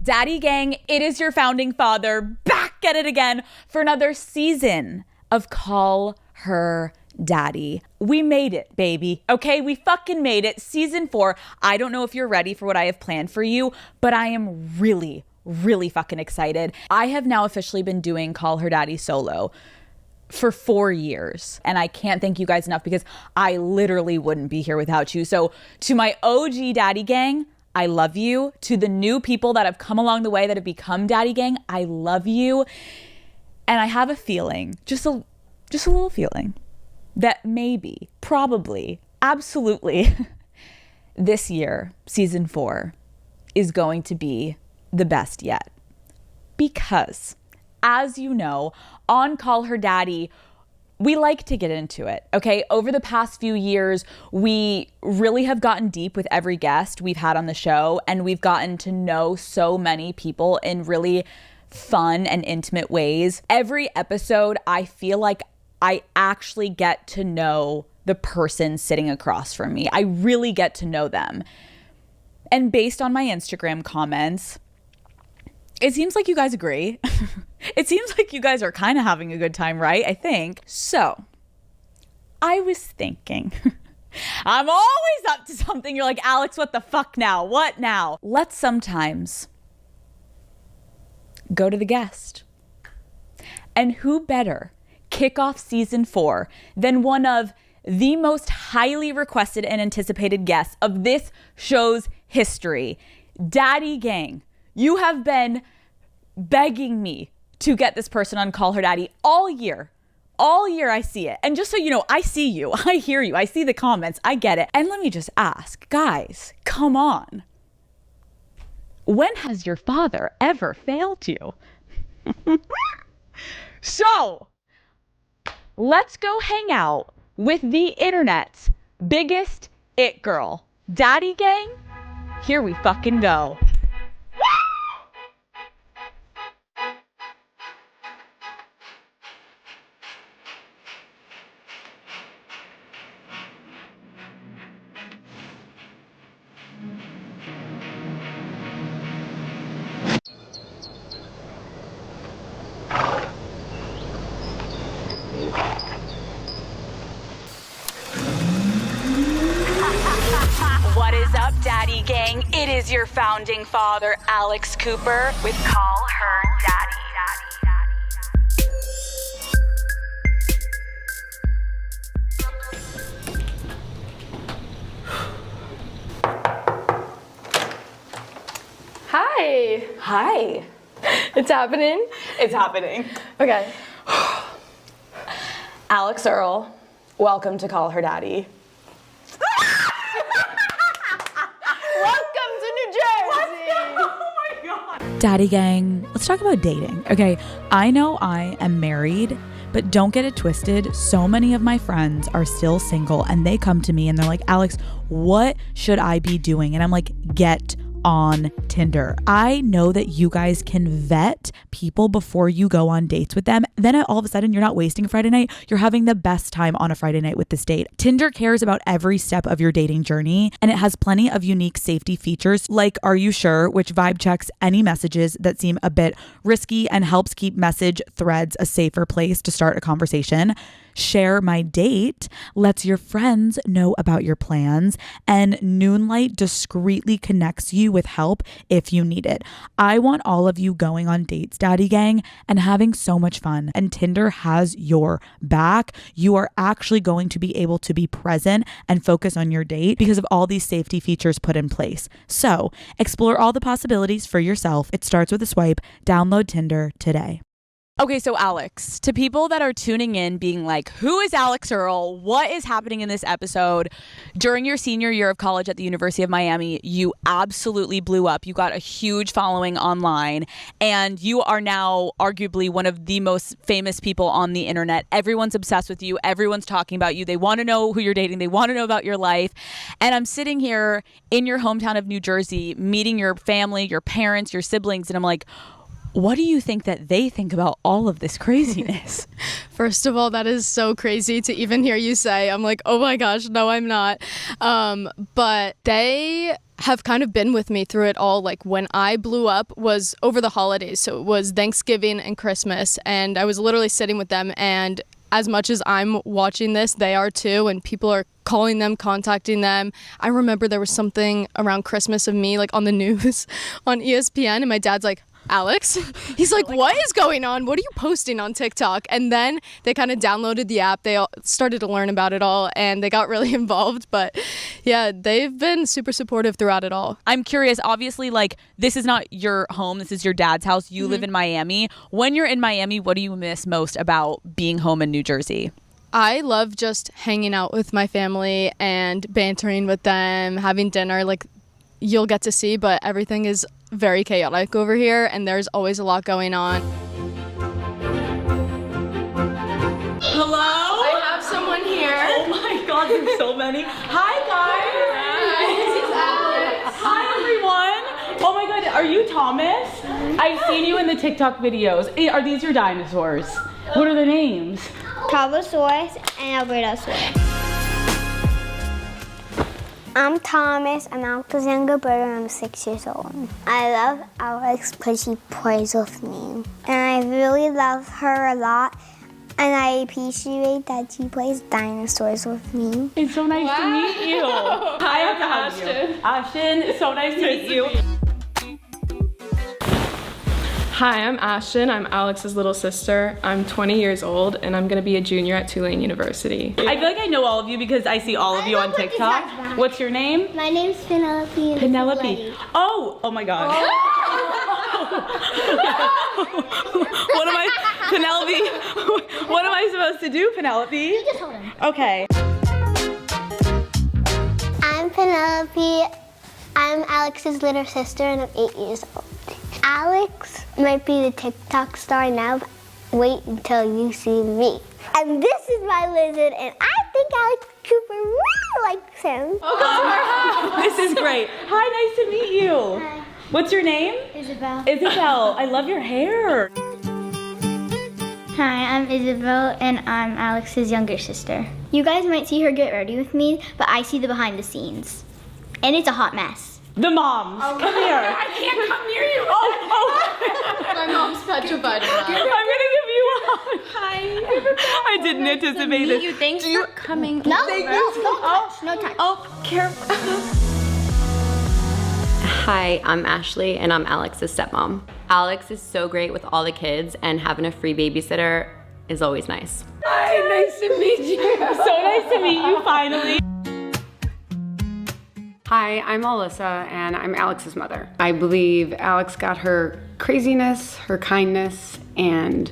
Daddy Gang, it is your founding father back at it again for another season of Call Her Daddy. We made it, baby. Okay, we fucking made it. Season 4. I don't know if you're ready for what I have planned for you, but I am really fucking excited. I have now officially been doing Call Her Daddy solo for 4 years. And I can't thank you guys enough because I literally wouldn't be here without you. So to my OG Daddy Gang, I love you. To the new people that have come along the way that have become Daddy Gang, I love you. And I have a feeling, just a little feeling, that maybe, probably, absolutely, this year, season 4, is going to be the best yet. Because, as you know, on Call Her Daddy, we like to get into it, okay? Over the past few years, we really have gotten deep with every guest we've had on the show, and we've gotten to know so many people in really fun and intimate ways. Every episode, I feel like I actually get to know the person sitting across from me. I really get to know them. And based on my Instagram comments, it seems like you guys agree. It seems like you guys are kind of having a good time, right? I think. So, I was thinking, I'm always up to something. You're like, Alex, what the fuck now? What now? Let's sometimes go to the guest. And who better kick off season 4 than one of the most highly requested and anticipated guests of this show's history. Daddy Gang, you have been begging me to get this person on Call Her Daddy all year. All year I see it. And just so you know, I see you. I hear you. I see the comments. I get it. And let me just ask, guys, come on. When has your father ever failed you? So, let's go hang out with the internet's biggest it girl. Daddy Gang, here we fucking go. What is up, Daddy Gang? It is your founding father, Alex Cooper, with Call Her Daddy. Hi. Hi. It's happening? It's happening. Okay. Alex Earl, welcome to Call Her Daddy. Welcome to New Jersey. Oh my God. Daddy Gang, let's talk about dating. Okay, I know I am married, but don't get it twisted. So many of my friends are still single and they come to me and they're like, Alex, what should I be doing? And I'm like, get on Tinder. I know that you guys can vet people before you go on dates with them. Then all of a sudden you're not wasting a Friday night. You're having the best time on a Friday night with this date. Tinder cares about every step of your dating journey, and it has plenty of unique safety features like Are You Sure, which vibe checks any messages that seem a bit risky and helps keep message threads a safer place to start a conversation. Share My Date lets your friends know about your plans, and Noonlight discreetly connects you with help if you need it. I want all of you going on dates, Daddy Gang, and having so much fun. And Tinder has your back. You are actually going to be able to be present and focus on your date because of all these safety features put in place. So explore all the possibilities for yourself. It starts with a swipe. Download Tinder today. Okay, so Alex, to people that are tuning in being like, who is Alex Earl? What is happening in this episode? During your senior year of college at the University of Miami, you absolutely blew up. You got a huge following online, and you are now arguably one of the most famous people on the internet. Everyone's obsessed with you. Everyone's talking about you. They want to know who you're dating. They want to know about your life. And I'm sitting here in your hometown of New Jersey, meeting your family, your parents, your siblings, and I'm like, what do you think that they think about all of this craziness? First of all, that is so crazy to even hear you say. I'm like, oh my gosh, no, I'm not. But they have kind of been with me through it all. Like when I blew up was over the holidays. So it was Thanksgiving and Christmas, and I was literally sitting with them, and as much as I'm watching this, they are too, and people are calling them, contacting them. I remember there was something around Christmas of me like on the news on ESPN, and my dad's like, Alex? He's like, what is going on? What are you posting on TikTok? And then they kind of downloaded the app. They all started to learn about it all, and they got really involved. But yeah, they've been super supportive throughout it all. I'm curious, obviously, like, this is not your home. This is your dad's house. You live in Miami. When you're in Miami, what do you miss most about being home in New Jersey? I love just hanging out with my family and bantering with them, having dinner. Like, you'll get to see, but everything is very chaotic over here, and there's always a lot going on. Hello? I have someone here. Oh my God, there's so many. Hi, guys. This is Alex. Hi, everyone. Oh my God, are you Thomas? I've seen you in the TikTok videos. Are these your dinosaurs? What are their names? Carbosaurus and Albertosaurus. I'm Thomas, and Alex's younger brother, and I'm 6 years old. I love Alex because she plays with me. And I really love her a lot, and I appreciate that she plays dinosaurs with me. It's so nice to meet you. Hi, I'm Ashton. Ashton, so nice to meet you. Hi, I'm Ashton. I'm Alex's little sister. I'm 20 years old, and I'm gonna be a junior at Tulane University. I feel like I know all of you because I see all of you on TikTok. What's your name? My name's Penelope. Penelope. Oh my God. What am I, Penelope? What am I supposed to do, Penelope? Just hold him. Okay. I'm Penelope. I'm Alex's little sister, and I'm 8 years old. Alex might be the TikTok star now, but wait until you see me. And this is my lizard, and I think Alex Cooper really likes him. This is great. Hi, nice to meet you. Hi. What's your name? Isabel. Isabel. I love your hair. Hi, I'm Isabel, and I'm Alex's younger sister. You guys might see her get ready with me, but I see the behind the scenes. And it's a hot mess. The moms. Come here. I can't come near you. Oh. My mom's petrified of that. I'm gonna give you a hug. Hi. I didn't anticipate this. Thanks for coming. No touch. No touch. Oh, careful. Hi, I'm Ashley, and I'm Alex's stepmom. Alex is so great with all the kids, and having a free babysitter is always nice. Hi, nice to meet you. So nice to meet you finally. Hi, I'm Alyssa, and I'm Alex's mother. I believe Alex got her craziness, her kindness, and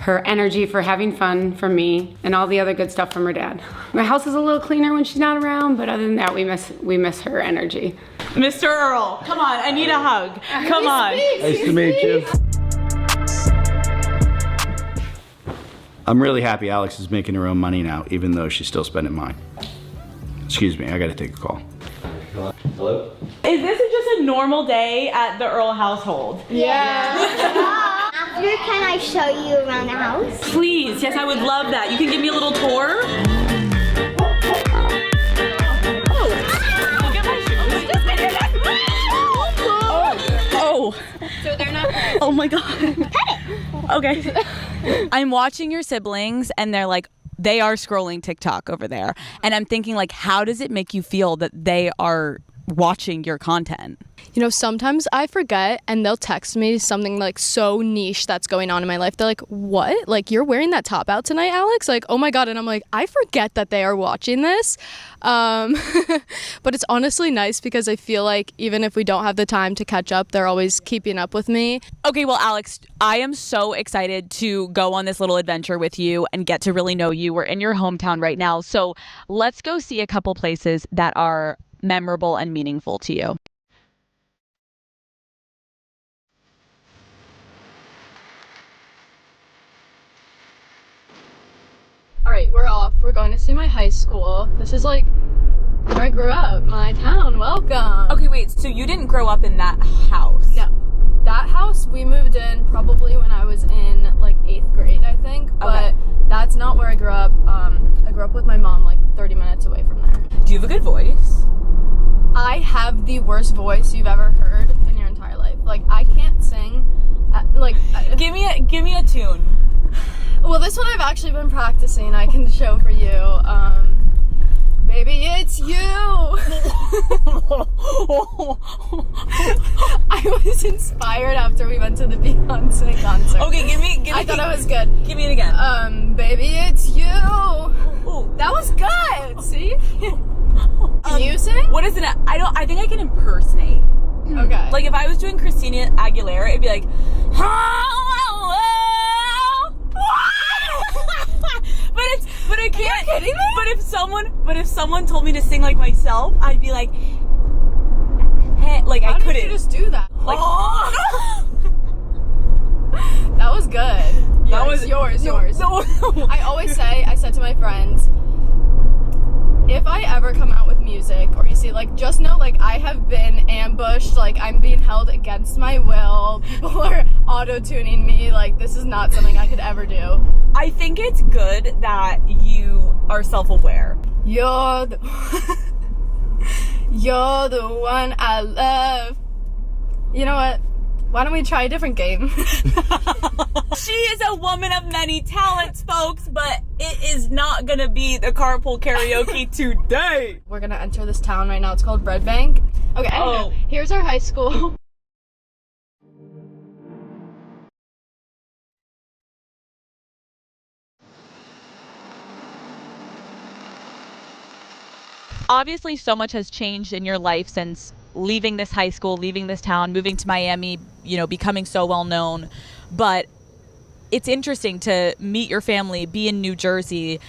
her energy for having fun from me, and all the other good stuff from her dad. My house is a little cleaner when she's not around, but other than that, we miss her energy. Mr. Earl, come on, I need a hug. Come on. Nice to meet you. I'm really happy Alex is making her own money now, even though she's still spending mine. Excuse me, I gotta take a call. Hello? Is this just a normal day at the Earl household? After, can I show you around the house? Please, yes, I would love that. You can give me a little tour? Look at my shoes. Oh. So they're not. Oh my God. Okay. I'm watching your siblings, and they're like, they are scrolling TikTok over there. And I'm thinking, like, how does it make you feel that they are watching your content? You know, sometimes I forget, and they'll text me something like so niche that's going on in my life. They're like, what? Like, you're wearing that top out tonight, Alex? Like, oh my God. And I'm like, I forget that they are watching this. But it's honestly nice because I feel like even if we don't have the time to catch up, they're always keeping up with me. Okay, well, Alex, I am so excited to go on this little adventure with you and get to really know you. We're in your hometown right now. So let's go see a couple places that are memorable and meaningful to you. All right, we're off. We're going to see my high school. This is like where I grew up, my town. Welcome. Okay, wait, so you didn't grow up in that house? No. That house, we moved in probably when I was in like 8th grade, I think. But that's not where I grew up. I grew up with my mom like 30 minutes away from there. Do you have a good voice? I have the worst voice you've ever heard in your entire life. Like, I can't sing. Give me a tune. Well, this one I've actually been practicing. I can show for you. Baby, it's you. I was inspired after we went to the Beyonce concert. Okay, give me. I thought it was good. Give me it again. Baby, it's you. Ooh, that was good. See? Can you sing? What is it? I think I can impersonate. Okay. Like if I was doing Christina Aguilera, it'd be like, but I can't. Are you kidding me? But if someone told me to sing like myself, I'd be like, hey, like How I couldn't. did you just do that? Like, that was good. That was yours. No. I said to my friends, if I ever come out with music or you see, like, just know, like, I have been ambushed, like, I'm being held against my will, people are auto-tuning me, like, this is not something I could ever do. I think it's good that you are self-aware. You're the one I love. You know what? Why don't we try a different game? She is a woman of many talents, folks, but it is not gonna be the carpool karaoke today. We're gonna enter this town right now. It's called Red Bank. Okay, Oh. Here's our high school. Obviously, so much has changed in your life since leaving this high school, leaving this town, moving to Miami, becoming so well known. But it's interesting to meet your family, be in New Jersey.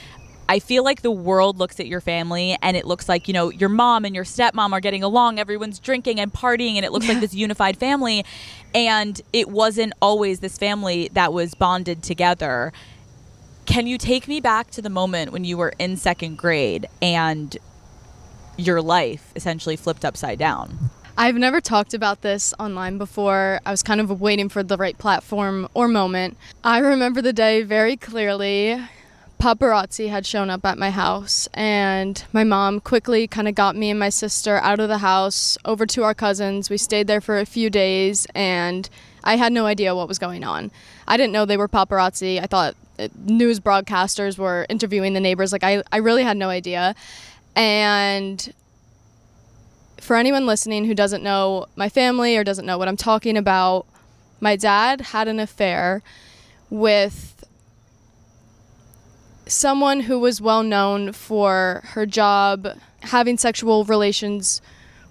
I feel like the world looks at your family and it looks like, your mom and your stepmom are getting along. Everyone's drinking and partying and it looks like this unified family. And it wasn't always this family that was bonded together. Can you take me back to the moment when you were in second grade and your life essentially flipped upside down? I've never talked about this online before. I was kind of waiting for the right platform or moment. I remember the day very clearly. Paparazzi had shown up at my house and my mom quickly kind of got me and my sister out of the house over to our cousins. We stayed there for a few days and I had no idea what was going on. I didn't know they were paparazzi. I thought news broadcasters were interviewing the neighbors. Like I really had no idea. And for anyone listening who doesn't know my family or doesn't know what I'm talking about, my dad had an affair with someone who was well known for her job having sexual relations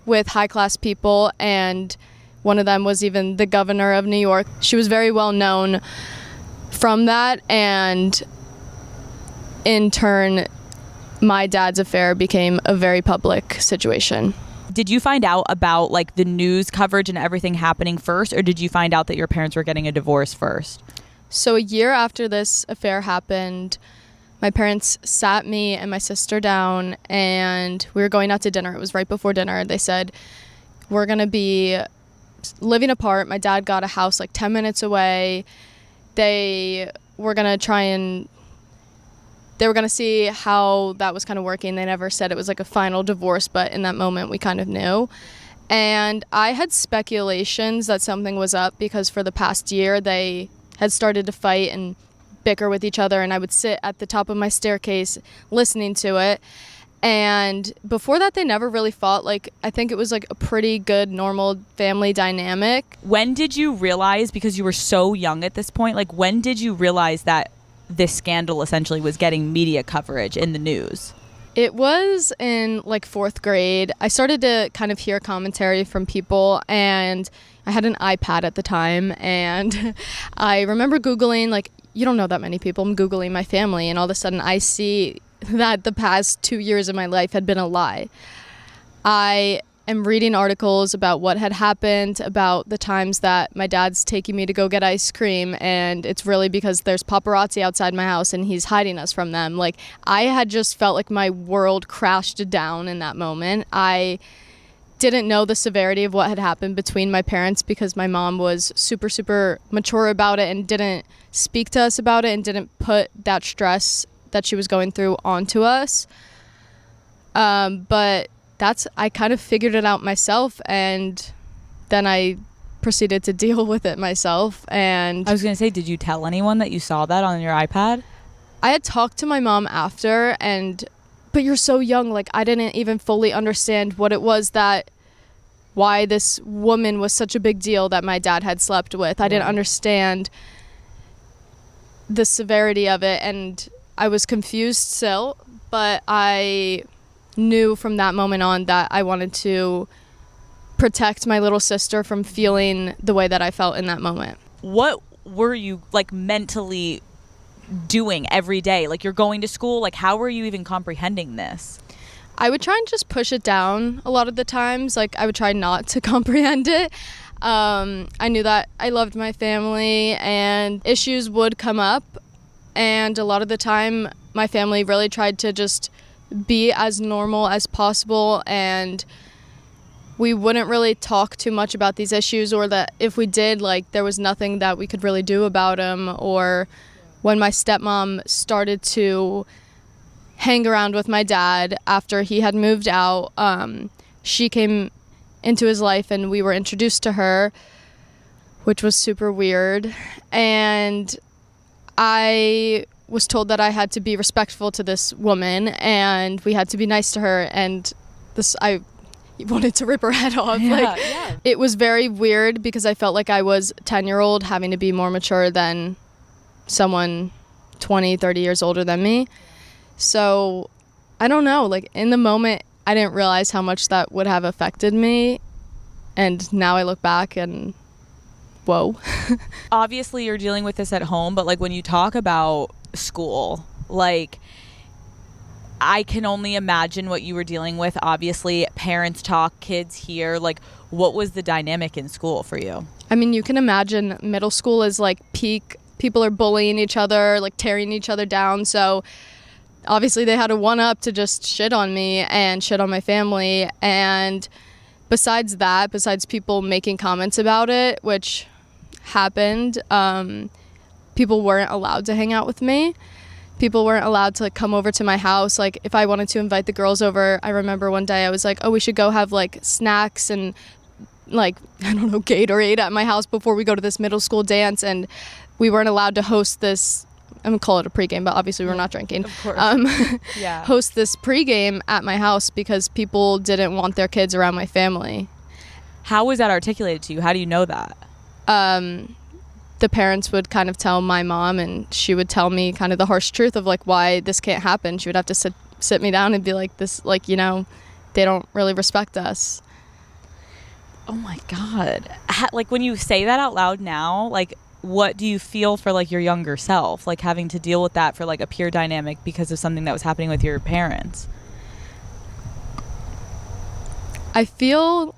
with high-class people, and one of them was even the governor of New York. She was very well known from that, and in turn, my dad's affair became a very public situation. Did you find out about like the news coverage and everything happening first, or did you find out that your parents were getting a divorce first? So a year after this affair happened, my parents sat me and my sister down and we were going out to dinner. It was right before dinner. They said, we're going to be living apart. My dad got a house like 10 minutes away. They were going to see how that was kind of working. They never said it was like a final divorce, but in that moment we kind of knew. And I had speculations that something was up because for the past year they had started to fight and bicker with each other, and I would sit at the top of my staircase listening to it. And before that, they never really fought. Like, I think it was like a pretty good, normal family dynamic. When did you realize, because you were so young at this point, like when did you realize that this scandal essentially was getting media coverage in the news? It was in like fourth grade. I started to kind of hear commentary from people, and I had an iPad at the time, and I remember Googling, like, you don't know that many people. I'm Googling my family, and all of a sudden I see that the past 2 years of my life had been a lie. I am reading articles about what had happened, about the times that my dad's taking me to go get ice cream, and it's really because there's paparazzi outside my house and he's hiding us from them. Like, I had just felt like my world crashed down in that moment. I didn't know the severity of what had happened between my parents because my mom was super, super mature about it and didn't speak to us about it and didn't put that stress that she was going through onto us. But I kind of figured it out myself, and then I proceeded to deal with it myself. And I was going to say, did you tell anyone that you saw that on your iPad? I had talked to my mom after, but you're so young, like I didn't even fully understand what it was why this woman was such a big deal that my dad had slept with. I didn't understand the severity of it, and I was confused still, but I knew from that moment on that I wanted to protect my little sister from feeling the way that I felt in that moment. What were you like mentally doing every day? Like, you're going to school, like how were you even comprehending this? I would try and just push it down a lot of the times. Like, I would try not to comprehend it. I knew that I loved my family and issues would come up, and a lot of the time my family really tried to just be as normal as possible, and we wouldn't really talk too much about these issues, or that if we did, like, there was nothing that we could really do about them. Or when my stepmom started to hang around with my dad after he had moved out, she came into his life and we were introduced to her, which was super weird. And I was told that I had to be respectful to this woman and we had to be nice to her, and I wanted to rip her head off. It was very weird because I felt like I was a 10-year-old having to be more mature than someone 20, 30 years older than me. So I don't know, like in the moment I didn't realize how much that would have affected me, and now I look back and whoa. Obviously you're dealing with this at home, but like when you talk about school, like I can only imagine what you were dealing with. Obviously parents talk, kids hear. Like, what was the dynamic in school for you? I mean, you can imagine middle school is like peak. People are bullying each other, like tearing each other down. So obviously they had a one-up to just shit on me and shit on my family. And besides people making comments about it, which happened, people weren't allowed to hang out with me. People weren't allowed to come over to my house. Like, if I wanted to invite the girls over, I remember one day I was like, oh, we should go have like snacks and like, I don't know, Gatorade at my house before we go to this middle school dance. And we weren't allowed to host this, I'm gonna call it a pregame, but obviously we were not drinking. Of course. Host this pregame at my house because people didn't want their kids around my family. How was that articulated to you? How do you know that? The parents would kind of tell my mom, and she would tell me kind of the harsh truth of like why this can't happen. She would have to sit me down and be like, this, like, you know, they don't really respect us. Oh my God. Like, when you say that out loud now, like, what do you feel for like your younger self, like having to deal with that for like a peer dynamic because of something that was happening with your parents? I feel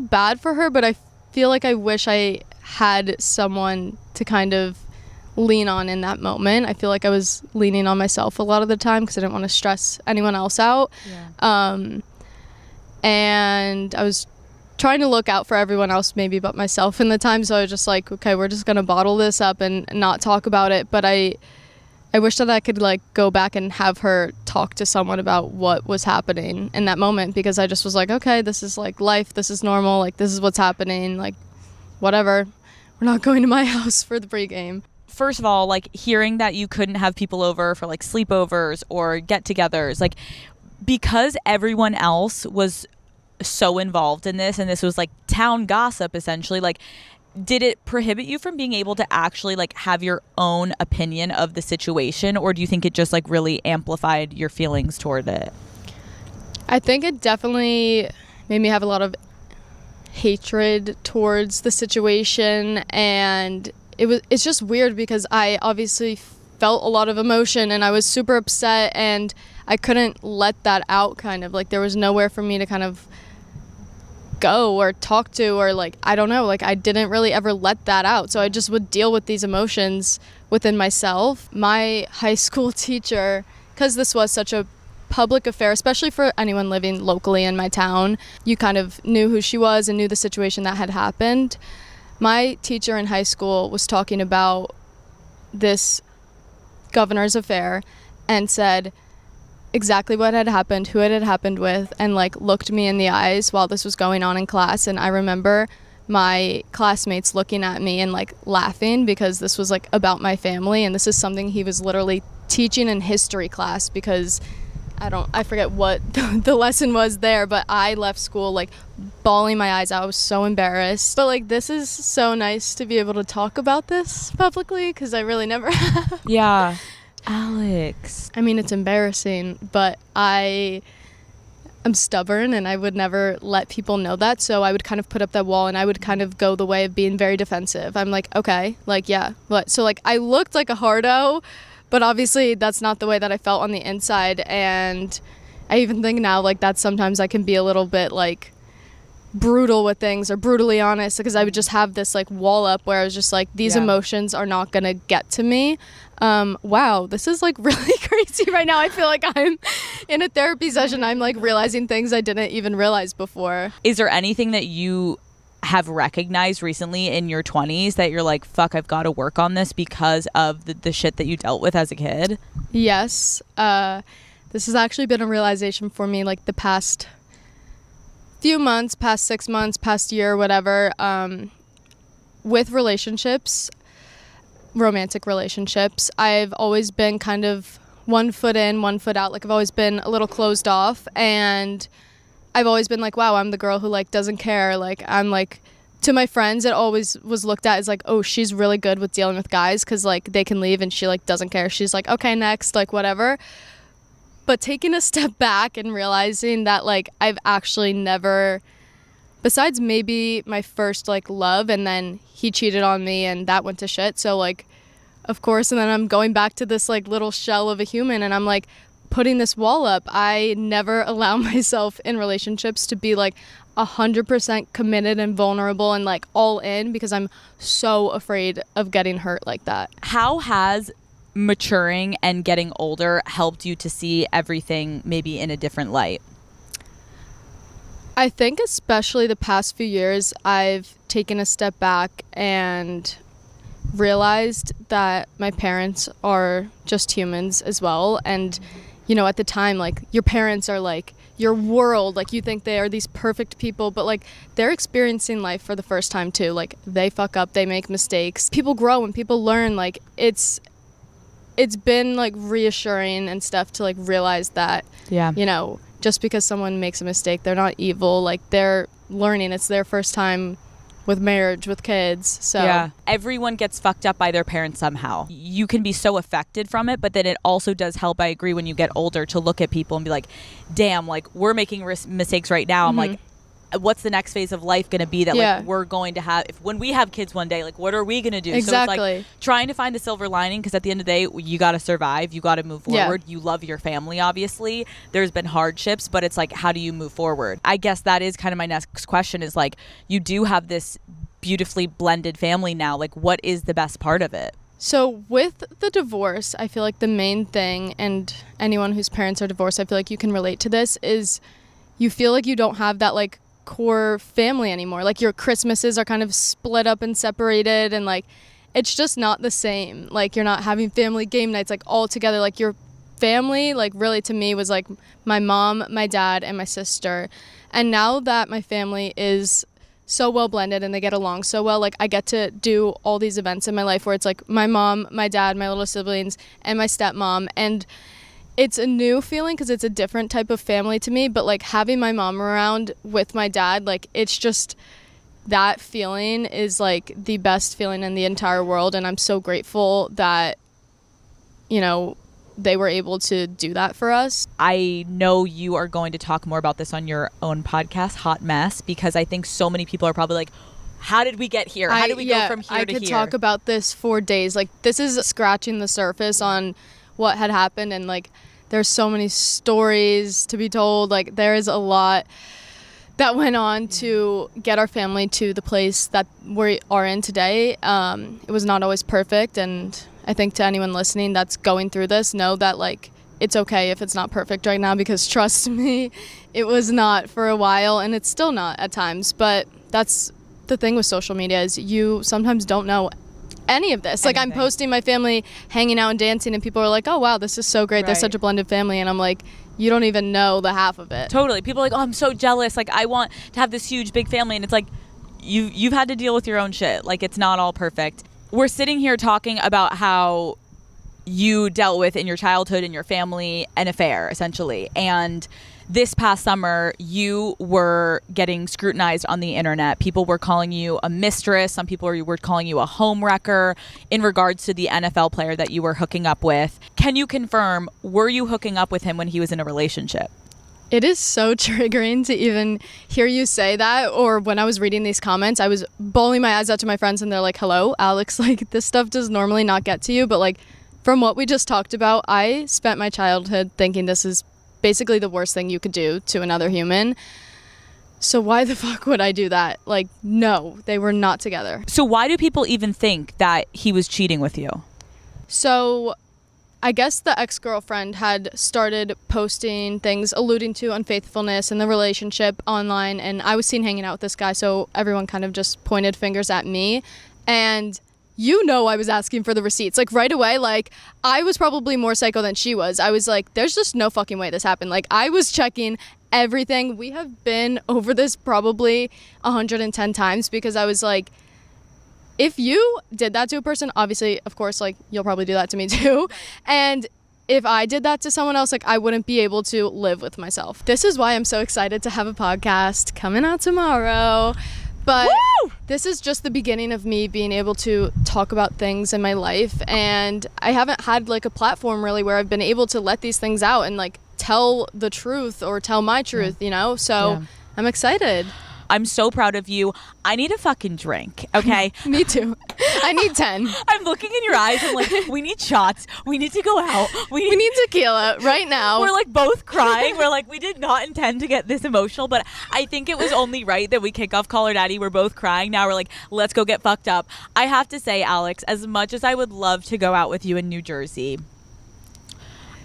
bad for her, but I feel like I wish I had someone to kind of lean on in that moment. I feel like I was leaning on myself a lot of the time because I didn't want to stress anyone else out. And I was trying to look out for everyone else maybe but myself in the time, so I was just like, okay, we're just gonna bottle this up and not talk about it. But I wish that I could like go back and have her talk to someone about what was happening in that moment, because I just was like, okay, this is like life, this is normal, like this is what's happening, like whatever, we're not going to my house for the pregame. First of all, like hearing that you couldn't have people over for like sleepovers or get-togethers, like because everyone else was so involved in this and this was like town gossip essentially, like did it prohibit you from being able to actually like have your own opinion of the situation, or do you think it just like really amplified your feelings toward it? I think it definitely made me have a lot of hatred towards the situation, and it's just weird because I obviously felt a lot of emotion and I was super upset and I couldn't let that out, kind of like there was nowhere for me to kind of go or talk to, or like I don't know, like I didn't really ever let that out, so I just would deal with these emotions within myself. My high school teacher, because this was such a public affair, especially for anyone living locally in my town, you kind of knew who she was and knew the situation that had happened. My teacher in high school was talking about this governor's affair and said exactly what had happened, who it had happened with, and like looked me in the eyes while this was going on in class. And I remember my classmates looking at me and like laughing because this was like about my family, and this is something he was literally teaching in history class, because I forget what the lesson was there, but I left school like bawling my eyes out. I was so embarrassed. But like, this is so nice to be able to talk about this publicly, because I really never have. Yeah. Alex. I mean, it's embarrassing, but I'm stubborn and I would never let people know that. So I would kind of put up that wall and I would kind of go the way of being very defensive. I'm like, okay, like, yeah. But so like, I looked like a hardo, but obviously that's not the way that I felt on the inside. And I even think now, like, that sometimes I can be a little bit like brutal with things, or brutally honest, because I would just have this like wall up where I was just like, these emotions are not gonna get to me. Wow, this is like really crazy right now. I feel like I'm in a therapy session. I'm like realizing things I didn't even realize before. Is there anything that you have recognized recently in your 20s that you're like, fuck, I've got to work on this because of the shit that you dealt with as a kid? Yes. This has actually been a realization for me like the past few months, past 6 months, past year, whatever. With relationships, romantic relationships, I've always been kind of 1 foot in, 1 foot out. Like, I've always been a little closed off, and I've always been like, wow, I'm the girl who like doesn't care. Like, I'm like, to my friends, it always was looked at as like, oh, she's really good with dealing with guys because like they can leave and she like doesn't care. She's like, okay, next, like whatever. But taking a step back and realizing that like I've actually never, besides maybe my first like love, and then he cheated on me and that went to shit. So like, of course, and then I'm going back to this like little shell of a human, and I'm like putting this wall up. I never allow myself in relationships to be like 100% committed and vulnerable and like all in, because I'm so afraid of getting hurt like that. How has maturing and getting older helped you to see everything maybe in a different light? I think especially the past few years, I've taken a step back and realized that my parents are just humans as well. And, you know, at the time, like, your parents are like your world. Like, you think they are these perfect people, but like they're experiencing life for the first time too. Like, they fuck up, they make mistakes. People grow and people learn. Like, it's been like reassuring and stuff to like realize that, you know, just because someone makes a mistake, they're not evil. Like, they're learning. It's their first time with marriage, with kids. So yeah, everyone gets fucked up by their parents somehow. You can be so affected from it, but then it also does help, I agree, when you get older, to look at people and be like, damn, like, we're making mistakes right now. I'm like, what's the next phase of life going to be that like we're going to have when we have kids one day? Like, what are we going to do? Exactly. So it's like trying to find a silver lining, because at the end of the day, you got to survive, you got to move forward. You love your family, obviously. There's been hardships, but it's like, how do you move forward? I guess that is kind of my next question, is like, you do have this beautifully blended family now. Like, what is the best part of it? So with the divorce, I feel like the main thing, and anyone whose parents are divorced, I feel like you can relate to this, is you feel like you don't have that like core family anymore. Like, your Christmases are kind of split up and separated, and like it's just not the same. Like, you're not having family game nights like all together. Like, your family, like, really to me was like my mom, my dad, and my sister. And now that my family is so well blended and they get along so well, like, I get to do all these events in my life where it's like my mom, my dad, my little siblings, and my stepmom. And it's a new feeling because it's a different type of family to me, but like having my mom around with my dad, like, it's just, that feeling is like the best feeling in the entire world. And I'm so grateful that, you know, they were able to do that for us. I know you are going to talk more about this on your own podcast, Hot Mess, because I think so many people are probably like, how did we get here? How did we go from here to here? I could talk about this for days. Like, this is scratching the surface on what had happened, and like there's so many stories to be told. Like, there is a lot that went on to get our family to the place that we are in today. It was not always perfect, and I think to anyone listening that's going through this, know that like it's okay if it's not perfect right now, because trust me, it was not for a while, and it's still not at times. But that's the thing with social media, is you sometimes don't know any of this. Like, I'm posting my family hanging out and dancing, and people are like, oh wow, this is so great. They're such a blended family. And I'm like, you don't even know the half of it. Totally. People are like, oh, I'm so jealous. Like, I want to have this huge, big family. And it's like, you've had to deal with your own shit. Like, it's not all perfect. We're sitting here talking about how you dealt with in your childhood and your family an affair, essentially. And this past summer, you were getting scrutinized on the internet. People were calling you a mistress. Some people were calling you a homewrecker in regards to the NFL player that you were hooking up with. Can you confirm, were you hooking up with him when he was in a relationship? It is so triggering to even hear you say that. Or when I was reading these comments, I was bawling my eyes out to my friends and they're like, hello, Alex, like this stuff does normally not get to you. But like from what we just talked about, I spent my childhood thinking this is basically the worst thing you could do to another human. So why the fuck would I do that? Like, no, they were not together. So why do people even think that he was cheating with you? So I guess the ex-girlfriend had started posting things alluding to unfaithfulness in the relationship online, and I was seen hanging out with this guy, so everyone kind of just pointed fingers at me. And you know, I was asking for the receipts. Like right away, like I was probably more psycho than she was. I was like, there's just no fucking way this happened. Like I was checking everything. We have been over this probably 110 times because I was like, if you did that to a person, obviously, of course, like you'll probably do that to me too. And if I did that to someone else, like I wouldn't be able to live with myself. This is why I'm so excited to have a podcast coming out tomorrow. But woo! This is just the beginning of me being able to talk about things in my life. And I haven't had like a platform really where I've been able to let these things out and like tell the truth or tell my truth, you know? So I'm excited. I'm so proud of you. I need a fucking drink, okay? Me too. I need 10. I'm looking in your eyes. I'm like, we need shots. We need to go out. We need tequila right now. We're like both crying. We're like, we did not intend to get this emotional, but I think it was only right that we kick off Call Her Daddy. We're both crying. Now we're like, let's go get fucked up. I have to say, Alex, as much as I would love to go out with you in New Jersey,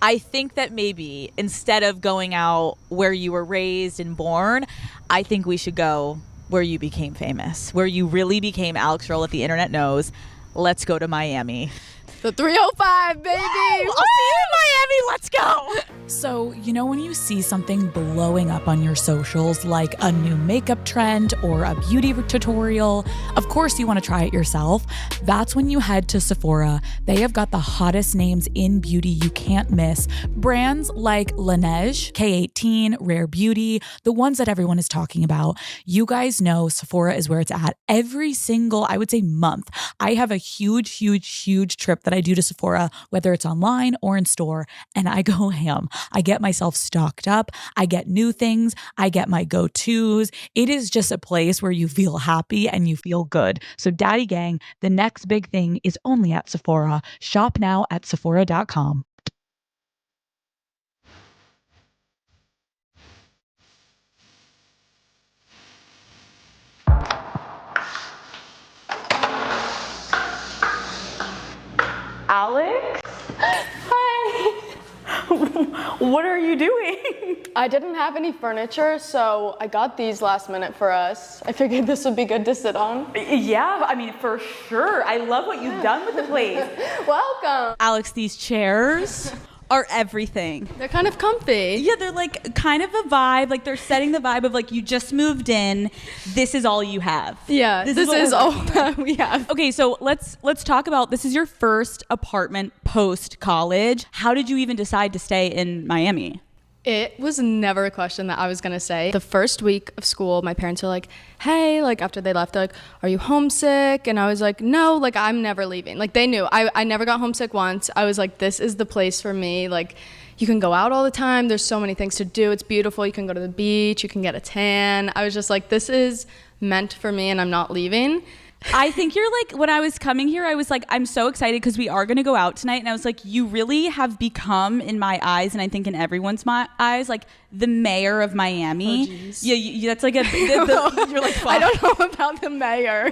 I think that maybe instead of going out where you were raised and born, I think we should go where you became famous, where you really became Alex Earl that the internet knows. Let's go to Miami. The 305, baby. Woo! I'll see you in Miami. Let's go. So, you know when you see something blowing up on your socials, like a new makeup trend or a beauty tutorial, of course you want to try it yourself. That's when you head to Sephora. They have got the hottest names in beauty you can't miss. Brands like Laneige, K18, Rare Beauty, the ones that everyone is talking about. You guys know Sephora is where it's at. Every single, I would say, month, I have a huge trip that I do to Sephora, whether it's online or in store, and I go ham. I get myself stocked up. I get new things. I get my go-tos. It is just a place where you feel happy and you feel good. So Daddy Gang, the next big thing is only at Sephora. Shop now at Sephora.com. Alex? Hi. What are you doing? I didn't have any furniture, so I got these last minute for us. I figured this would be good to sit on. Yeah, I mean, for sure. I love what you've done with the place. Welcome. Alex, these chairs are everything. They're kind of comfy. Yeah, they're like kind of a vibe. Like they're setting the vibe of like you just moved in. This is all you have. Yeah, this is all that we have. Okay, so let's talk about, this is your first apartment post college. How did you even decide to stay in Miami? It was never a question that I was going to say. The first week of school, my parents were like, hey, like after they left, they're like, are you homesick? And I was like, no, like I'm never leaving. Like they knew. I never got homesick once. I was like, this is the place for me. Like you can go out all the time. There's so many things to do. It's beautiful. You can go to the beach. You can get a tan. I was just like, this is meant for me and I'm not leaving. I think you're like, when I was coming here, I was like, I'm so excited because we are going to go out tonight. And I was like, you really have become, in my eyes, and I think in everyone's eyes, like the mayor of Miami. Oh, geez. Yeah, that's like you're like, fuck. I don't know about the mayor.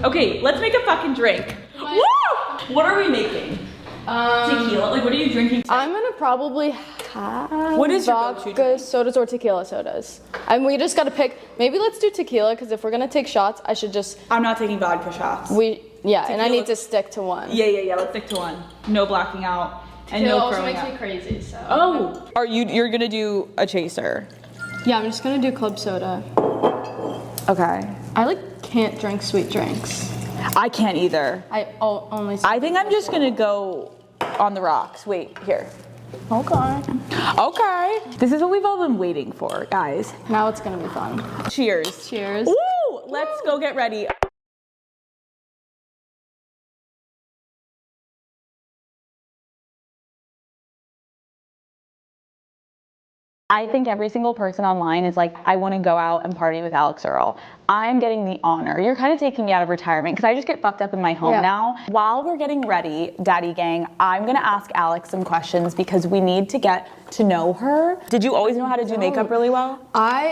Okay, let's make a fucking drink. Woo! What are we making? Tequila? Like, what are you drinking today? I'm gonna probably have What is your go-to vodka sodas or tequila sodas. And we just gotta pick, maybe let's do tequila, because if we're gonna take shots, I should just, I'm not taking vodka shots. and I Tequila. need to stick to one. Yeah. Let's stick to one. No blacking out and Tequila no also throwing makes up. me crazy, so. Oh, you're gonna do a chaser? Yeah, I'm just gonna do club soda. Okay. I can't drink sweet drinks. I can't either. I only. I think I'm just gonna go on the rocks. Wait, here. Okay. This is what we've all been waiting for, guys. Now it's gonna be fun. Cheers. Cheers. Woo! Let's go get ready. I think every single person online is like, I want to go out and party with Alex Earl. I'm getting the honor. You're kind of taking me out of retirement because I just get fucked up in my home now. While we're getting ready, Daddy Gang, I'm going to ask Alex some questions because we need to get to know her. Did you always know how to do makeup really well?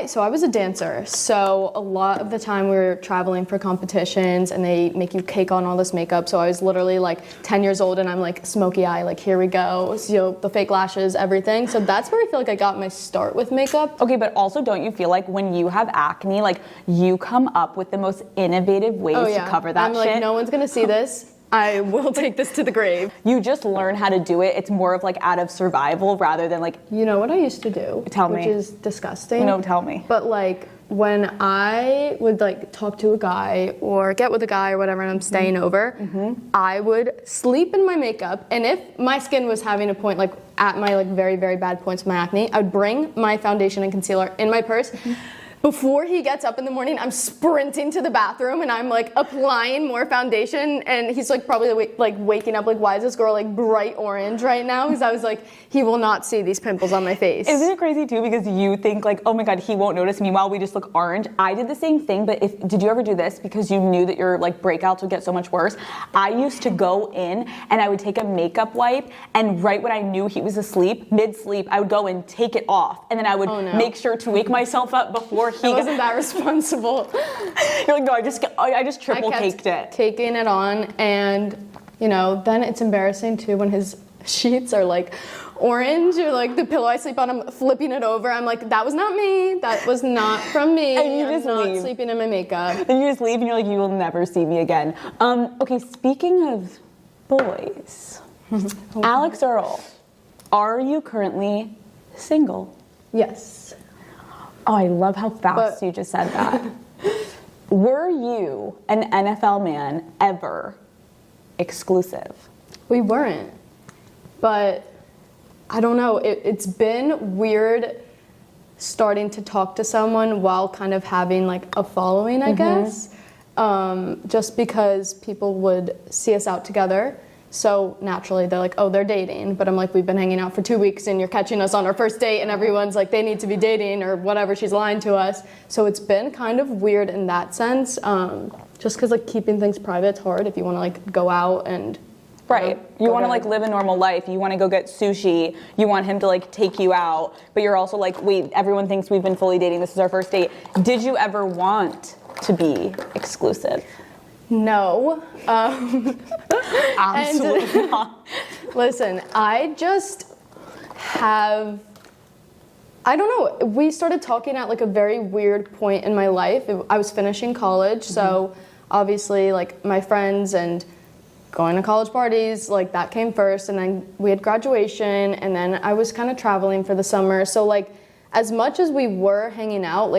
So I was a dancer, so a lot of the time we were traveling for competitions and they make you cake on all this makeup. So I was literally 10 years old and I'm smoky eye, here we go. So, the fake lashes, everything. So that's where I feel like I got my start with makeup. Okay, but also don't you feel like when you have acne, you come up with the most innovative ways to cover that shit? I'm no one's gonna see this. I will take this to the grave. You just learn how to do it. It's more of out of survival rather than You know what I used to do? Tell me. Which is disgusting. No, tell me. But when I would talk to a guy or get with a guy or whatever and I'm staying over, I would sleep in my makeup, and if my skin was having a point at my very, very bad points of my acne, I would bring my foundation and concealer in my purse. Before he gets up in the morning, I'm sprinting to the bathroom and I'm applying more foundation, and he's probably waking up why is this girl bright orange right now? Because I was he will not see these pimples on my face. Isn't it crazy too? Because you think oh my God, he won't notice. Meanwhile, we just look orange. I did the same thing, but did you ever do this because you knew that your breakouts would get so much worse? I used to go in and I would take a makeup wipe, and right when I knew he was asleep, mid-sleep, I would go and take it off, and then I would make sure to wake myself up before he wasn't that responsible. You're no, I just triple caked it. Caking it on, and then it's embarrassing too when his sheets are orange, or the pillow I sleep on, I'm flipping it over. I'm that was not me. That was not from me. And you just not leave. Sleeping in my makeup. And you just leave and you're you will never see me again. Okay, speaking of boys, Alex Earl, are you currently single? Yes. Oh, I love how fast you just said that. Were you an NFL man ever exclusive? We weren't. But I don't know. It's been weird starting to talk to someone while kind of having a following, I guess. Just because people would see us out together. So naturally they're oh, they're dating, but I'm we've been hanging out for 2 weeks and you're catching us on our first date, and everyone's they need to be dating or whatever, she's lying to us. So it's been kind of weird in that sense, just because keeping things private's hard if you want to go out and right. You want to live a normal life. You want to go get sushi. You want him to take you out, but you're also wait, everyone thinks we've been fully dating. This is our first date. Did you ever want to be exclusive? No. Absolutely not. Listen, I just have, I don't know, we started talking at a very weird point in my life. I was finishing college, so obviously my friends and going to college parties, that came first, and then we had graduation, and then I was kind of traveling for the summer. So as much as we were hanging out,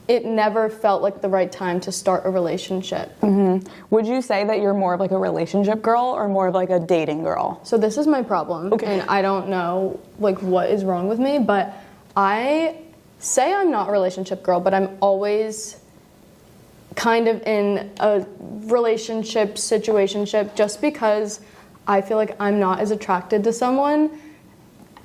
it never felt like the right time to start a relationship. Would you say that you're more of a relationship girl or more of a dating girl? So this is my problem, and I don't know what is wrong with me, but I say I'm not a relationship girl, but I'm always kind of in a relationship situationship just because I feel I'm not as attracted to someone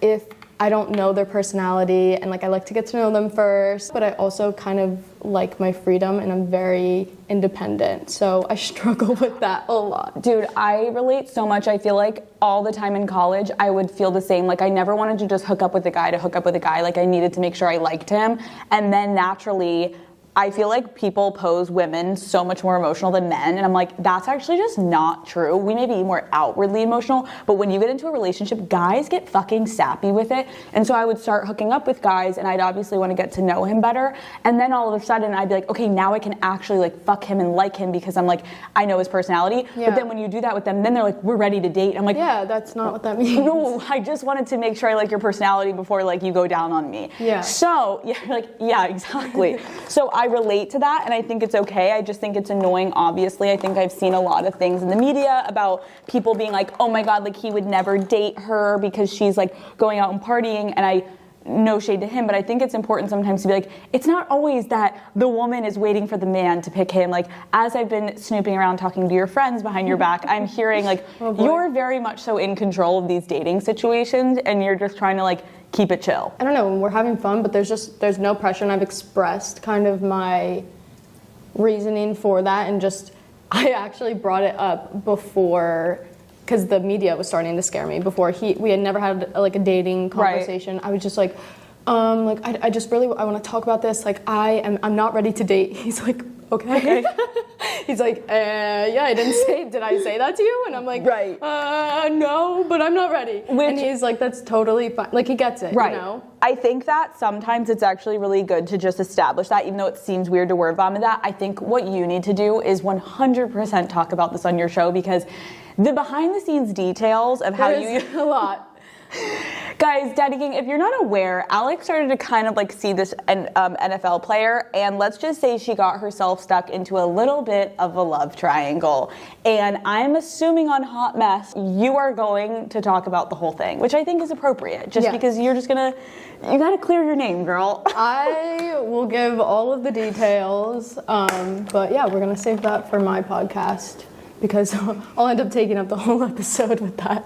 if I don't know their personality, and I like to get to know them first, but I also kind of like my freedom and I'm very independent, so I struggle with that a lot. Dude, I relate so much. I feel all the time in college I would feel the same. I never wanted to just hook up with a guy to hook up with a guy. I needed to make sure I liked him, and then naturally I feel like people pose women so much more emotional than men, and I'm like, that's actually just not true. We may be more outwardly emotional, but when you get into a relationship, guys get fucking sappy with it. And so I would start hooking up with guys, and I'd obviously want to get to know him better. And then all of a sudden, I'd be like, okay, now I can actually like fuck him and like him because I'm like, I know his personality. Yeah. But then when you do that with them, then they're like, we're ready to date. I'm like, Yeah, that's not what that means. no, I just wanted to make sure I like your personality before like you go down on me. Yeah. So yeah, exactly. So I relate to that, and I think it's okay. I just think it's annoying. Obviously, I think I've seen a lot of things in the media about people being like, oh my god, like he would never date her because she's like going out and partying, and no shade to him, but I think it's important sometimes to be like, it's not always that the woman is waiting for the man to pick him. Like, as I've been snooping around talking to your friends behind your back, I'm hearing like, you're very much so in control of these dating situations, and you're just trying to like keep it chill. I don't know, we're having fun, but there's no pressure, and I've expressed kind of my reasoning for that, and just, I actually brought it up before, because the media was starting to scare me. Before we had never had like a dating conversation. Right. I was just like, I just really, I want to talk about this. Like, I'm not ready to date. He's like, okay. He's like, yeah, did I say that to you? And I'm like, right. No, but I'm not ready. And he's like, that's totally fine. Like, he gets it, right. You know? I think that sometimes it's actually really good to just establish that, even though it seems weird to word vomit that. I think what you need to do is 100% talk about this on your show, because the behind the scenes details of how you a lot. Guys, Daddy Gang, if you're not aware, Alex started to kind of like see this NFL player, and let's just say she got herself stuck into a little bit of a love triangle. And I'm assuming on Hot Mess, you are going to talk about the whole thing, which I think is appropriate, just because you're just gonna, you gotta clear your name, girl. I will give all of the details, but yeah, we're gonna save that for my podcast, because I'll end up taking up the whole episode with that.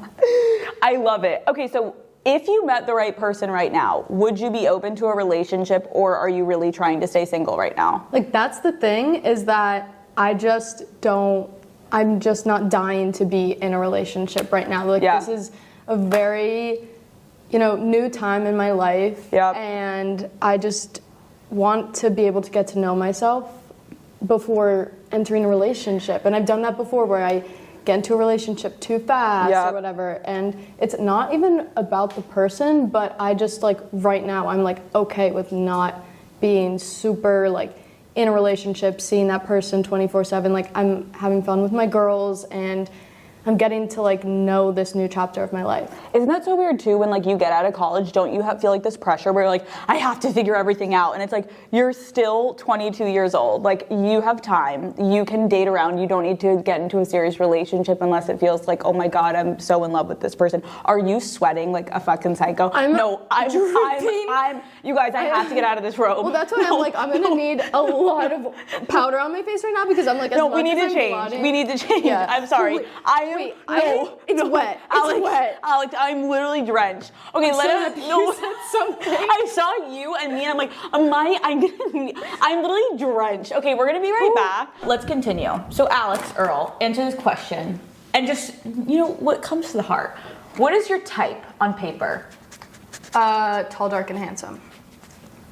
I love it. Okay, so if you met the right person right now, would you be open to a relationship, or are you really trying to stay single right now? Like, that's the thing, is that I'm just not dying to be in a relationship right now. Like, This is a very, new time in my life. Yep. And I just want to be able to get to know myself before entering a relationship. And I've done that before, where I get into a relationship too fast or whatever. And it's not even about the person, but I just like, right now, I'm like okay with not being super like in a relationship, seeing that person 24/7. Like, I'm having fun with my girls, and I'm getting to like know this new chapter of my life. Isn't that so weird too, when like you get out of college, don't you feel like this pressure where you're like, I have to figure everything out, and it's like, you're still 22 years old, like you have time, you can date around, you don't need to get into a serious relationship unless it feels like, oh my god, I'm so in love with this person. Are you sweating like a fucking psycho? I'm you guys, I have to get out of this robe. Well, that's why I'm like, I'm gonna need a lot of powder on my face right now, because I'm like, we need to change. We need to change. Yeah. I'm sorry. It's wet. Alex, it's wet. Alex, I'm literally drenched. Okay, You said something. I saw you and me, and I'm like, I'm literally drenched. Okay, we're gonna be right back. Let's continue. So, Alex Earl, answer this question, and just what comes to the heart. What is your type on paper? Tall, dark, and handsome.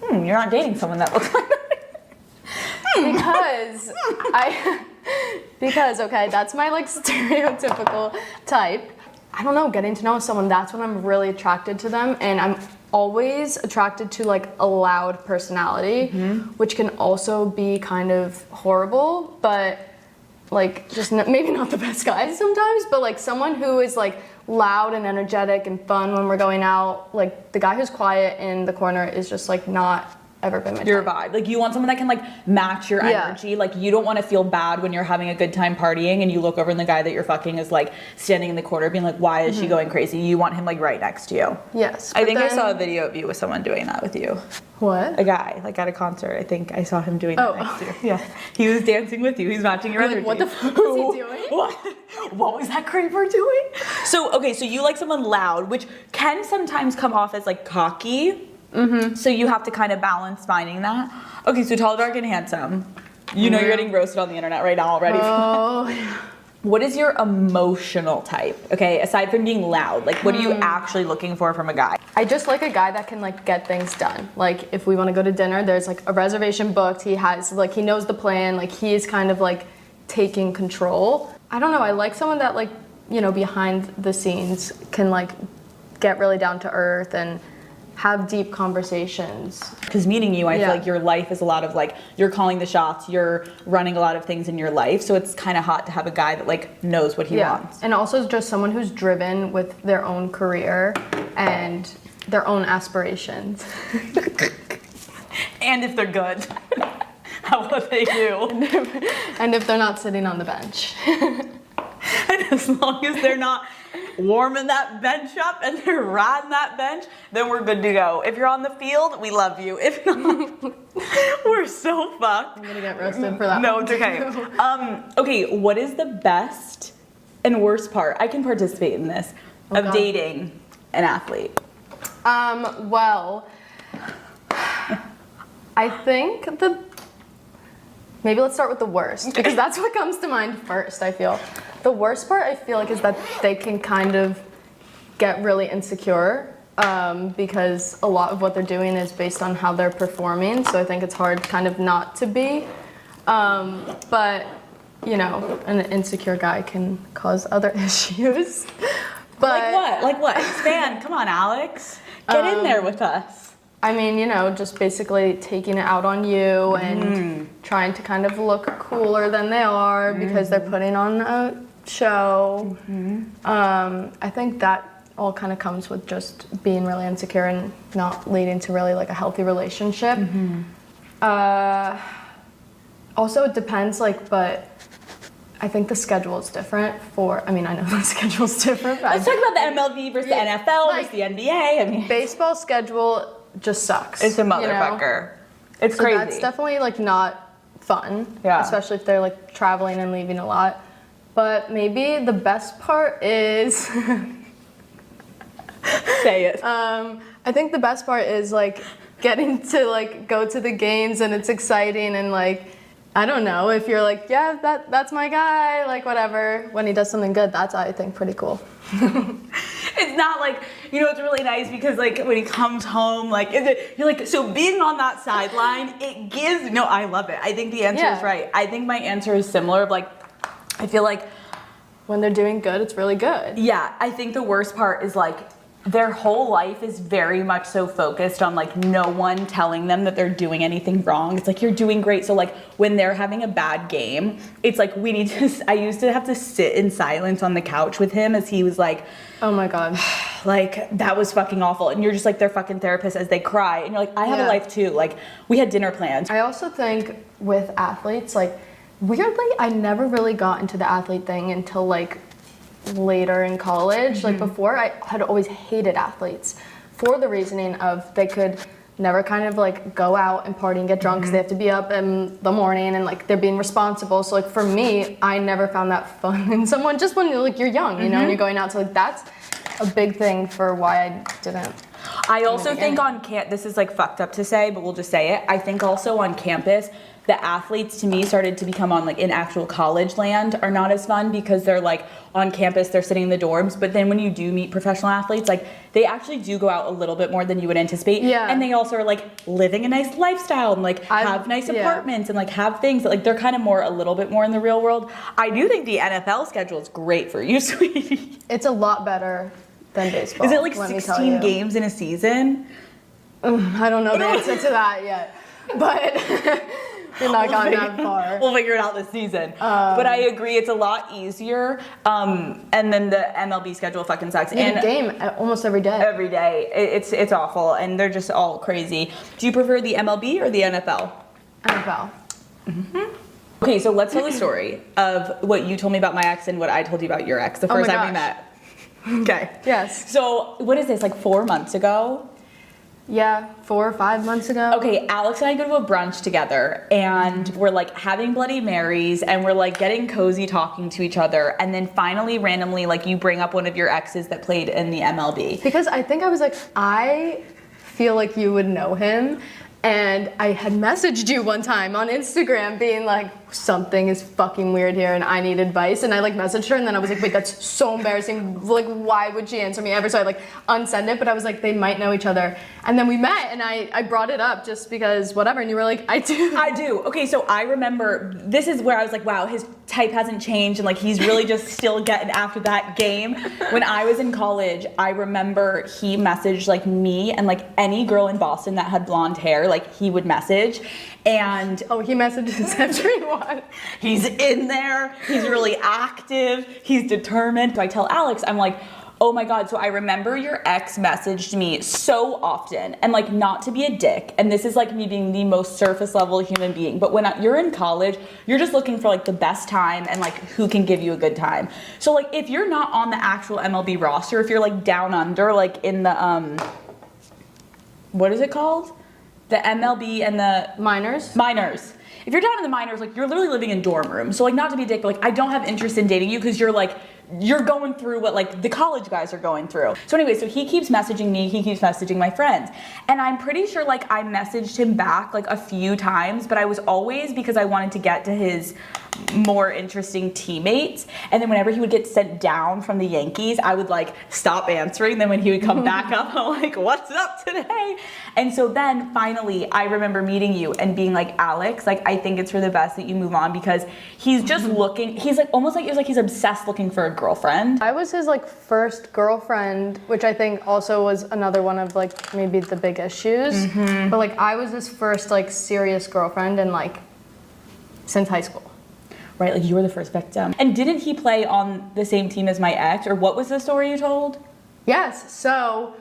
You're not dating someone that looks like that. Because okay, that's my like stereotypical type. I don't know, getting to know someone, that's when I'm really attracted to them, and I'm always attracted to like a loud personality, which can also be kind of horrible, but like just maybe not the best guys sometimes, but like someone who is like loud and energetic and fun when we're going out. Like, the guy who's quiet in the corner is just like not ever been my your type. vibe. Like, you want someone that can like match your energy. Like, you don't want to feel bad when you're having a good time partying and you look over and the guy that you're fucking is like standing in the corner being like, why is she going crazy? You want him like right next to you. Yes. I think I saw a video of you with someone doing that with you. What? A guy, like at a concert. I think I saw him doing that next to you. Yeah. He was dancing with you. He's matching your energy. What the fuck was he doing? What was that creeper doing? So, okay, so you like someone loud, which can sometimes come off as like cocky. So you have to kind of balance finding that. Okay, so tall, dark, and handsome. You know you're getting roasted on the internet right now already. Oh, What is your emotional type? Okay, aside from being loud, like what are you actually looking for from a guy? I just like a guy that can like get things done. Like if we want to go to dinner, there's like a reservation booked. He has like, he knows the plan. Like he's kind of like taking control. I don't know. I like someone that like, you know, behind the scenes can like get really down to earth and have deep conversations. Because meeting you, I feel like your life is a lot of like, you're calling the shots, you're running a lot of things in your life. So it's kind of hot to have a guy that like knows what he wants. And also just someone who's driven with their own career and their own aspirations. And if they're good, how what they do. And if they're not sitting on the bench. And as long as they're not warming that bench up and they're riding that bench, then we're good to go. If you're on the field, we love you. If not, we're so fucked. I'm gonna get roasted for that. No, it's okay. Okay, what is the best and worst part? I can participate in this of dating an athlete. Well, I think maybe let's start with the worst, because that's what comes to mind first, I feel. The worst part, I feel like, is that they can kind of get really insecure because a lot of what they're doing is based on how they're performing, so I think it's hard kind of not to be. But, you know, an insecure guy can cause other issues. But, like what? Like what? Expand. Come on, Alex. Get in there with us. I mean, you know, just basically taking it out on you and trying to kind of look cooler than they are because they're putting on a show. I think that all kind of comes with just being really insecure and not leading to really like a healthy relationship. Also, it depends, like, but I think the schedule is different I mean, I know the schedule's different. But Let's talk about the MLB versus the NFL versus the NBA. I mean, baseball schedule just sucks. It's a motherfucker. You know? It's crazy. That's definitely like not fun. Yeah. Especially if they're like traveling and leaving a lot. But maybe the best part is Say it. I think the best part is like getting to like go to the games and it's exciting and like I don't know, if you're like, yeah, that's my guy, like whatever. When he does something good, that's I think pretty cool. It's not like, you know, it's really nice because like when he comes home, like you're like, so being on that sideline, it gives, no, I love it. I think the answer is right. I think my answer is similar of like, I feel like when they're doing good, it's really good. Yeah, I think the worst part is like their whole life is very much so focused on like no one telling them that they're doing anything wrong. It's like, you're doing great. So like when they're having a bad game, it's like I used to have to sit in silence on the couch with him as he was like, oh my God. Like that was fucking awful. And you're just like their fucking therapist as they cry. And you're like, I have a life too. Like we had dinner plans. I also think with athletes, like weirdly, I never really got into the athlete thing until like later in college. Like before, I had always hated athletes for the reasoning of they could never kind of like go out and party and get drunk because they have to be up in the morning and like they're being responsible. So like for me, I never found that fun in someone just when like you're young, you know, and you're going out. So like that's a big thing for why I didn't. I also think on this is like fucked up to say, but we'll just say it. I think also on campus, the athletes to me started to become on like in actual college land are not as fun because they're like on campus, they're sitting in the dorms. But then when you do meet professional athletes, like they actually do go out a little bit more than you would anticipate. Yeah. And they also are like living a nice lifestyle and like have nice apartments and like have things that like they're kind of more a little bit more in the real world. I do think the NFL schedule is great for you, sweetie. It's a lot better than baseball. Is it like 16 games in a season? I don't know the answer to that yet, but you're not gone that far. We'll figure it out this season. But I agree, it's a lot easier. And then the MLB schedule fucking sucks. You have a game almost every day. Every day. It's awful, and they're just all crazy. Do you prefer the MLB or the NFL? NFL. Okay, so let's tell the story of what you told me about my ex and what I told you about your ex the first time we met. Okay. Yes. So what is this, like 4 months ago? Yeah, 4 or 5 months ago. Okay, Alex and I go to a brunch together and we're like having Bloody Marys and we're like getting cozy talking to each other, and then finally randomly like you bring up one of your exes that played in the MLB. Because I think I was like, I feel like you would know him, and I had messaged you one time on Instagram being like, something is fucking weird here and I need advice. And I like messaged her and then I was like, wait, that's so embarrassing. Like, why would she answer me ever? So I like unsend it, but I was like, they might know each other. And then we met and I brought it up just because whatever. And you were like, I do. Okay, so I remember, this is where I was like, wow, his type hasn't changed and like he's really just still getting after that game. When I was in college, I remember he messaged like me and like any girl in Boston that had blonde hair, like he would message. And he messages everyone. He's in there, he's really active, he's determined. So I tell Alex, I'm like, oh my God, so I remember your ex messaged me so often, and like not to be a dick, and this is like me being the most surface level human being, but when you're in college, you're just looking for like the best time and like who can give you a good time. So like if you're not on the actual MLB roster, if you're like down under, like in the, what is it called? The MLB and the minors. If you're down in the minors, like you're literally living in dorm rooms. So like not to be a dick, but like I don't have interest in dating you because you're going through what like the college guys are going through. So anyway, so he keeps messaging me, he keeps messaging my friends. And I'm pretty sure like I messaged him back like a few times, but I was always because I wanted to get to his more interesting teammates. And then whenever he would get sent down from the Yankees, I would like stop answering. Then when he would come back up, I'm like, what's up today? And so then finally I remember meeting you and being like, Alex, like I think it's for the best that you move on because he's just looking, he's like almost like it was like he's obsessed looking for a girlfriend. I was his like first girlfriend, which I think also was another one of like maybe the big issues. But like I was his first like serious girlfriend and like since high school. Right, like you were the first victim. And didn't he play on the same team as my ex, or what was the story you told? Yes, so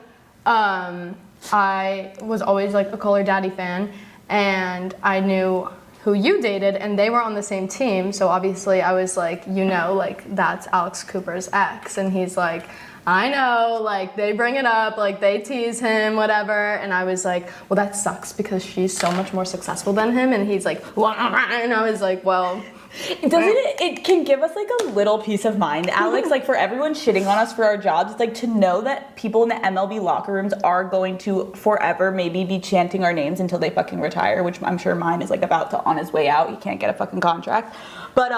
I was always like a Call Her Daddy fan, and I knew who you dated, and they were on the same team, so obviously I was like, you know, like that's Alex Cooper's ex, and he's like, I know, like they bring it up, like they tease him, whatever, and I was like, well that sucks because she's so much more successful than him, and he's like, and I was like, well... It can give us like a little peace of mind, Alex, like for everyone shitting on us for our jobs, it's like to know that people in the MLB locker rooms are going to forever maybe be chanting our names until they fucking retire, which I'm sure mine is like about to on his way out. He can't get a fucking contract. But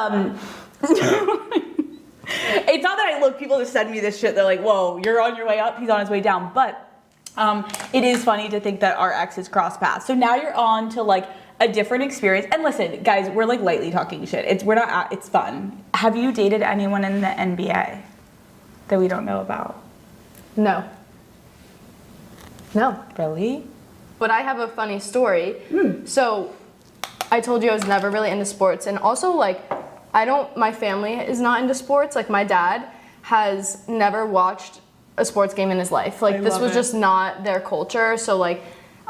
it's not that people just send me this shit, they're like, whoa, you're on your way up, he's on his way down. But it is funny to think that our exes cross paths. So now you're on to like a different experience. And listen, guys, we're like lightly talking shit. It's fun. Have you dated anyone in the NBA that we don't know about? No. Really? But I have a funny story. So I told you I was never really into sports, and also like my family is not into sports. Like my dad has never watched a sports game in his life. Like this was just not their culture. So like,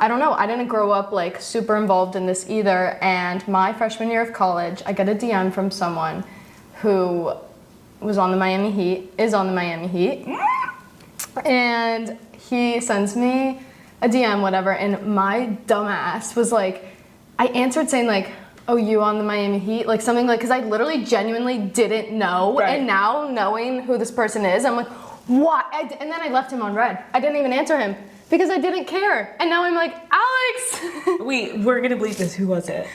I don't know, I didn't grow up like super involved in this either. And my freshman year of college, I get a DM from someone who was on the Miami Heat, is on the Miami Heat. And he sends me a DM, whatever, and my dumbass was like, I answered saying like, oh, you on the Miami Heat? Like something like, because I literally genuinely didn't know. Right. And now knowing who this person is, I'm like, what? And then I left him on red. I didn't even answer him because I didn't care. And now I'm like, Alex! Wait, we're gonna bleep this. Who was it?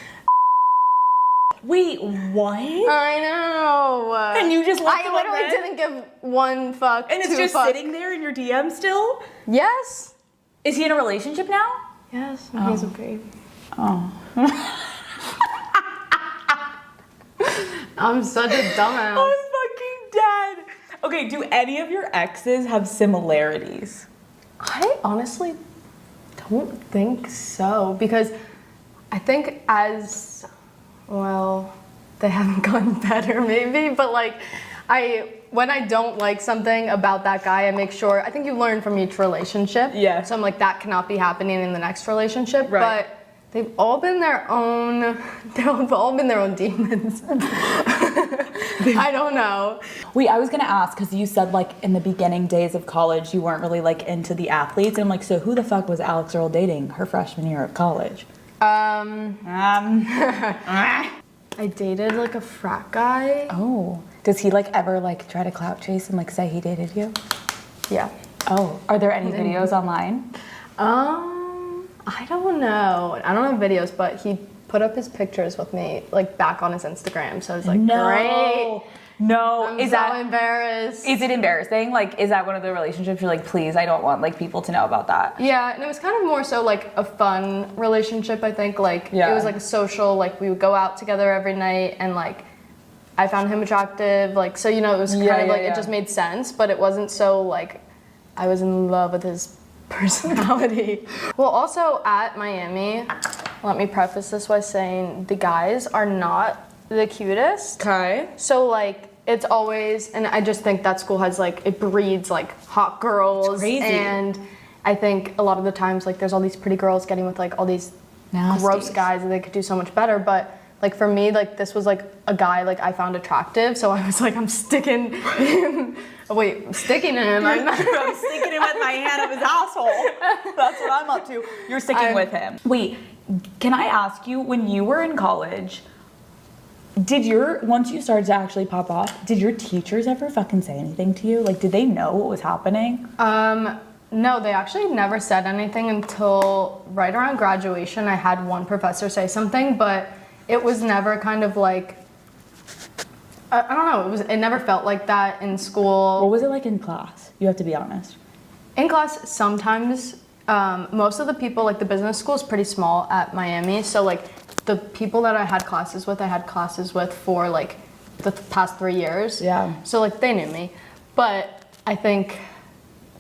Wait, what? I know. And you just left him on literally red? didn't give one fuck. And it's just sitting there in your DM still? Yes. Is he in a relationship now? Yes, and he's a baby. Oh. I'm such a dumbass. I'm fucking dead. Okay, do any of your exes have similarities? I honestly don't think so, because I think as, well, they haven't gotten better maybe, but like when I don't like something about that guy, I make sure, I think you learn from each relationship. Yeah. So I'm like, that cannot be happening in the next relationship. Right. But they've all been their own demons. I don't know. Wait, I was gonna ask, because you said like in the beginning days of college, you weren't really like into the athletes. And I'm like, so who the fuck was Alex Earl dating her freshman year of college? I dated like a frat guy. Oh. Does he like ever like try to clout chase and like say he dated you? Yeah. Oh, are there any videos online? I don't know. I don't have videos, but he put up his pictures with me, like, back on his Instagram. So I was like, great. No, I'm so embarrassed. Is it embarrassing? Like, is that one of the relationships you're like, please, I don't want like people to know about that? Yeah, and it was kind of more so like a fun relationship, I think. Like, it was like a social, like, we would go out together every night, and like, I found him attractive. Like, so, you know, it was kind of like, it just made sense, but it wasn't so like, I was in love with his personality. Well, also at Miami, let me preface this by saying the guys are not the cutest. Okay. So like, it's always, and I just think that school has like, it breeds like hot girls. It's crazy. And I think a lot of the times like there's all these pretty girls getting with like all these gross guys and they could do so much better. But like for me, like this was like a guy like I found attractive. So I was like, I'm sticking him. Wait, I'm sticking him. I'm sticking him with my hand up his asshole. That's what I'm up to. You're sticking with him. Wait, can I ask you, when you were in college, once you started to actually pop off, did your teachers ever fucking say anything to you? Like, did they know what was happening? No, they actually never said anything until right around graduation. I had one professor say something, but it was never kind of like, I don't know, it never felt like that in school. What was it like in class? You have to be honest. In class, sometimes, most of the people, like the business school is pretty small at Miami, so like the people that I had classes with for like the past 3 years. Yeah. So like they knew me. But I think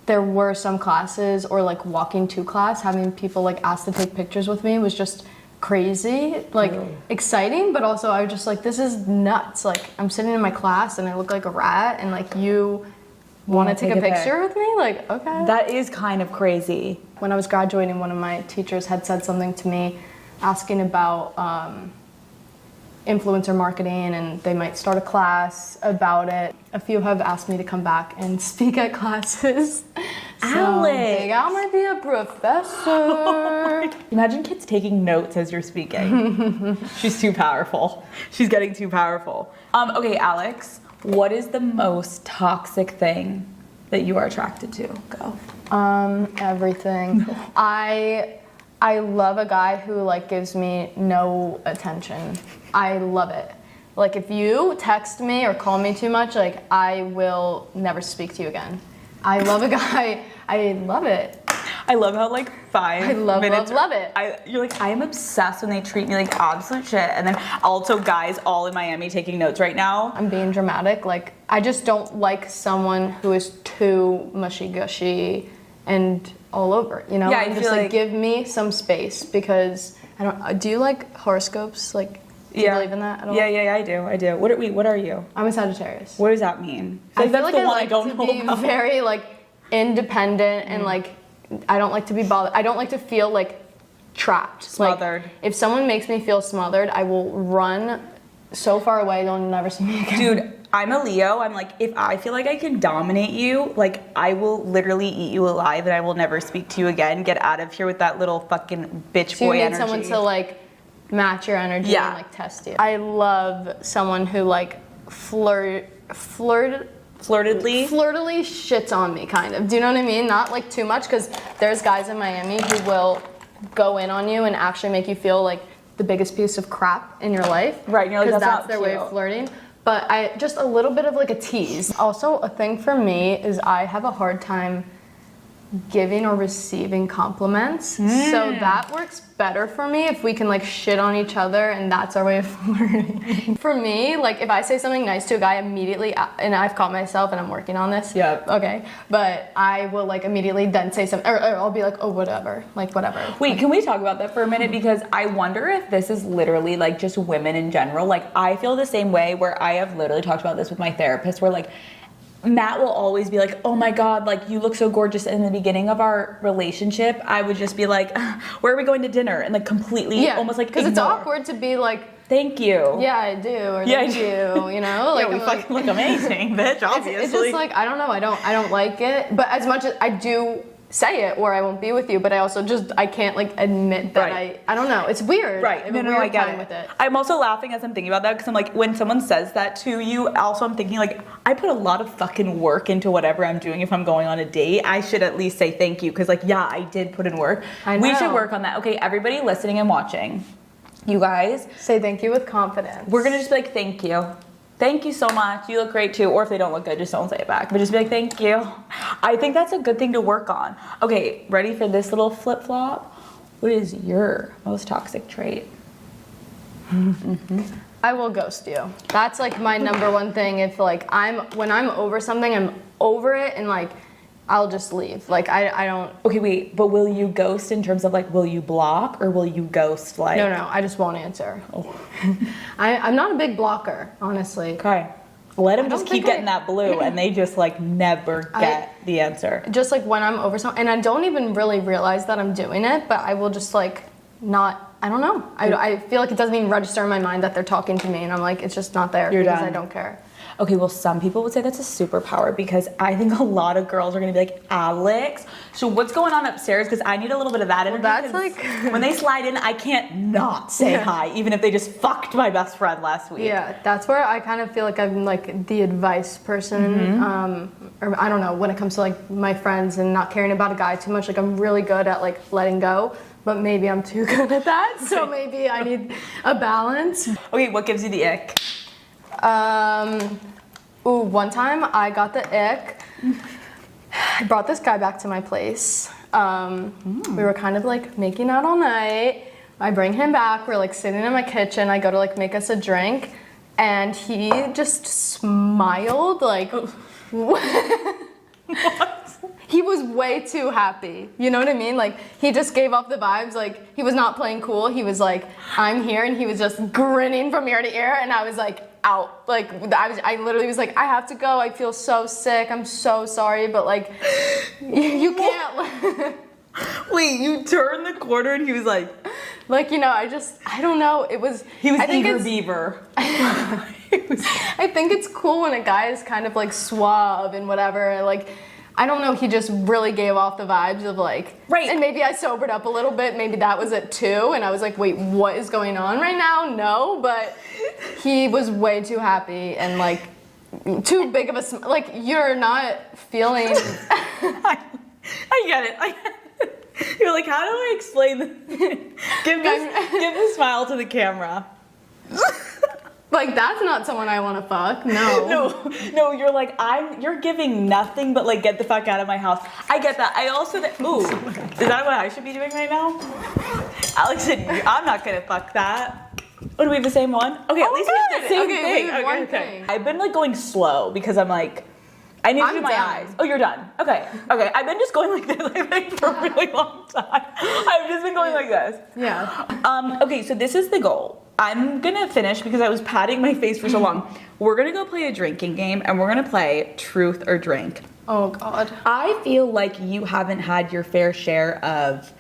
there were some classes or like walking to class, having people like ask to take pictures with me was just crazy, like exciting, but also I was just like, this is nuts. Like I'm sitting in my class and I look like a rat and like you want to take a picture with me? Like, okay. That is kind of crazy. When I was graduating, one of my teachers had said something to me asking about influencer marketing, and they might start a class about it. A few have asked me to come back and speak at classes. Alex! I think I might be a professor. Imagine kids taking notes as you're speaking. She's too powerful. She's getting too powerful. Okay, Alex, what is the most toxic thing that you are attracted to? Go. Everything. I love a guy who like gives me no attention. I love it. Like if you text me or call me too much, like I will never speak to you again. I love a guy. I love it. I love how like 5 minutes. love it. You're like, I am obsessed when they treat me like absolute shit. And then also guys all in Miami taking notes right now. I'm being dramatic. Like I just don't like someone who is too mushy-gushy and all over, you know? Yeah, I just feel like like give me some space, because I don't. Do you like horoscopes? Like, do you believe in that at all? Yeah, I do. What are you? I'm a Sagittarius. What does that mean? I feel that's like the I one like I don't to know be about. very like independent and like I don't like to be bothered. I don't like to feel like trapped, smothered. Like, if someone makes me feel smothered, I will run so far away they'll never see me again. Dude, I'm a Leo. I'm like, if I feel like I can dominate you, like I will literally eat you alive and I will never speak to you again. Get out of here with that little fucking bitch So boy you need energy. someone to like match your energy and like test you. I love someone who like flirtedly shits on me, kind of. Do you know what I mean? Not like too much, because there's guys in Miami who will go in on you and actually make you feel like the biggest piece of crap in your life. Right, you're like, because that's not their way cute. of flirting. But just a little bit of like a tease. Also, a thing for me is I have a hard time giving or receiving compliments. So that works better for me if we can like shit on each other and that's our way of flirting. For me, like if I say something nice to a guy immediately, and I've caught myself and I'm working on this. Yep. Okay. But I will like immediately then say something, or I'll be like, oh, whatever. Like, whatever. Wait, can we talk about that for a minute? Because I wonder if this is literally like just women in general. Like I feel the same way, where I have literally talked about this with my therapist, where like Matt will always be like, oh my God, like you look so gorgeous. In the beginning of our relationship, I would just be like, where are we going to dinner? And like completely almost like because it's awkward to be like, thank you. Yeah, I do. Or thank you. You know, like yeah, we fucking look amazing, bitch. Obviously, it's just like I don't know. I don't like it. But as much as I do say it, or I won't be with you, but I also I can't like admit that I don't know. It's weird. Right. No, I get it. With it. I'm also laughing as I'm thinking about that, because I'm like, when someone says that to you, also I'm thinking like, I put a lot of fucking work into whatever I'm doing. If I'm going on a date, I should at least say thank you, because like, yeah, I did put in work. I know. We should work on that. Okay, everybody listening and watching, You guys, Say thank you with confidence. we're gonna just be like, thank you. Thank you so much. You look great too. Or if they don't look good, just don't say it back. But just be like, thank you. I think that's a good thing to work on. Okay, ready for this little flip-flop? What is your most toxic trait? I will ghost you. That's like my number one thing. If like when I'm over something, I'm over it, and like I'll just leave. Like I don't. Okay, wait, but will you ghost in terms of like, will you block or will you ghost like? No, I just won't answer. Oh. I'm not a big blocker, honestly. Okay. Let them just don't keep think getting that blue and they just like never get the answer. Just like when I'm over something, and I don't even really realize that I'm doing it, but I will just like not. I don't know. I feel like it doesn't even register in my mind that they're talking to me, and I'm like, it's just not there because done. I don't care. Okay, well, some people would say that's a superpower because I think a lot of girls are gonna be like, Alex, so what's going on upstairs? Because I need a little bit of that energy. That's 'cause like when they slide in, I can't not say hi, even if they just fucked my best friend last week. Yeah, that's where I kind of feel like I'm like the advice person, or I don't know, when it comes to like my friends and not caring about a guy too much. Like I'm really good at like letting go, but maybe I'm too good at that. So maybe I need a balance. Okay, what gives you the ick? One time I got the ick. I brought this guy back to my place. We were kind of like making out all night. I bring him back. We're like sitting in my kitchen. I go to like make us a drink, and he just smiled like. What? He was way too happy. You know what I mean? Like he just gave off the vibes. Like he was not playing cool. He was like, I'm here, and he was just grinning from ear to ear, and I was like out. Like I literally was like, I have to go. I feel so sick. I'm so sorry, but like you can't. Wait, you turned the corner and he was like, you know, I don't know. he was I think eager beaver. I think it's cool when a guy is kind of like suave and whatever. Like, I don't know, he just really gave off the vibes of like, right. And maybe I sobered up a little bit. Maybe that was it too. And I was like, wait, what is going on right now? No, but he was way too happy and like too big of a, like you're not feeling. I get it. You're like, how do I explain this? give the smile to the camera. Like, that's not someone I want to fuck. No. No, you're like, you're giving nothing but like, get the fuck out of my house. I get that. I also, ooh, is that what I should be doing right now? Alex said, I'm not gonna fuck that. Oh, do we have the same one? Okay, at least we have the same thing. One thing. I've been like going slow because I'm like, I need to do my eyes. Oh, you're done. Okay. I've been just going like this I think, for a really long time. I've just been going like this. Yeah. Okay, so this is the goal. I'm gonna finish because I was patting my face for so long. We're gonna go play a drinking game and we're gonna play truth or drink. Oh God. I feel like you haven't had your fair share of,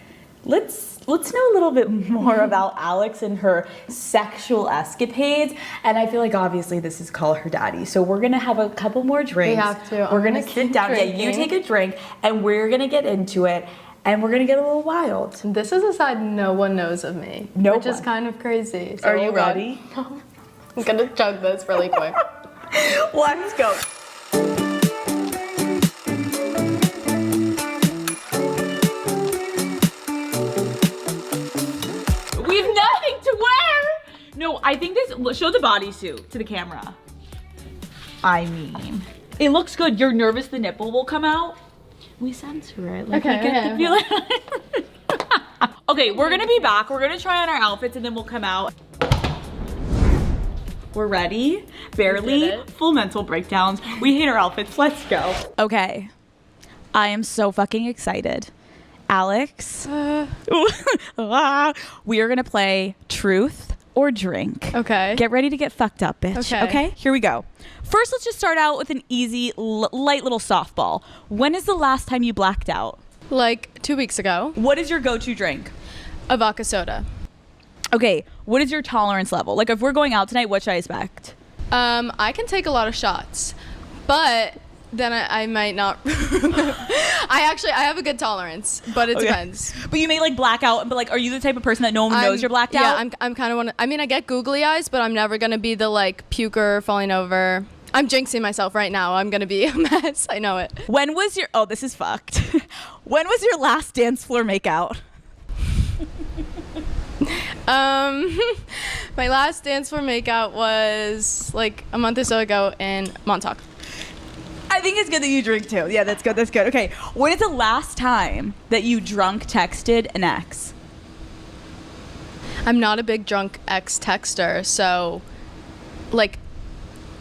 let's know a little bit more about Alex and her sexual escapades. And I feel like obviously this is Call Her Daddy. So we're gonna have a couple more drinks. We have to. We're gonna sit down. Drinking. Yeah, you take a drink and we're gonna get into it. And we're gonna get a little wild. This is a side no one knows of me. Which is kind of crazy. So are you ready? I'm gonna chug this really quick. Let's go. We have nothing to wear. No, I think this, show the bodysuit to the camera. I mean, it looks good. You're nervous the nipple will come out? We censor it. Like, okay. Okay, we're gonna be back. We're gonna try on our outfits and then we'll come out. We're ready. Barely. Full mental breakdowns. We hate our outfits. Let's go. Okay. I am so fucking excited. Alex, we are gonna play truth or drink. Okay. Get ready to get fucked up, bitch. Okay. Here we go. First, let's just start out with an easy, light little softball. When is the last time you blacked out? Like 2 weeks ago. What is your go-to drink? A vodka soda. Okay. What is your tolerance level? Like, if we're going out tonight, what should I expect? I can take a lot of shots, but then I might not. I have a good tolerance, but it depends. But you may like black out, but like, are you the type of person that no one knows you're blacked out? Yeah, I'm kind of I mean, I get googly eyes, but I'm never gonna be the like puker falling over. I'm jinxing myself right now. I'm gonna be a mess. I know it. When was your? Oh, this is fucked. When was your last dance floor makeout? My last dance floor makeout was like a month or so ago in Montauk. I think it's good that you drink too. Yeah, that's good. That's good. Okay, when is the last time that you drunk texted an ex? I'm not a big drunk ex texter, so like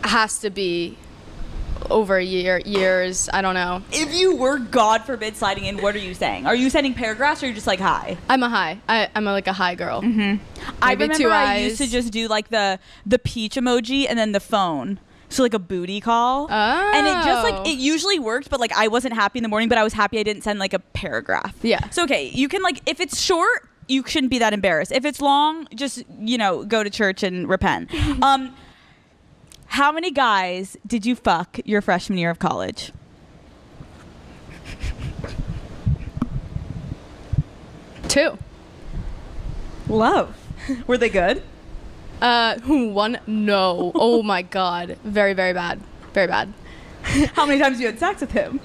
has to be over years. I don't know. If you were, God forbid, sliding in, what are you saying? Are you sending paragraphs or are you just like hi? I'm a hi. I'm like a hi girl. I remember two I eyes. used to just do like the peach emoji and then the phone. So like a booty call. And it just like, it usually worked, but like I wasn't happy in the morning, but I was happy I didn't send like a paragraph. Yeah. So okay, you can like, if it's short, you shouldn't be that embarrassed. If it's long, just, go to church and repent. How many guys did you fuck your freshman year of college? Two. Love. Were they good? One? No. Oh my God. Very, very bad. Very bad. How many times you had sex with him?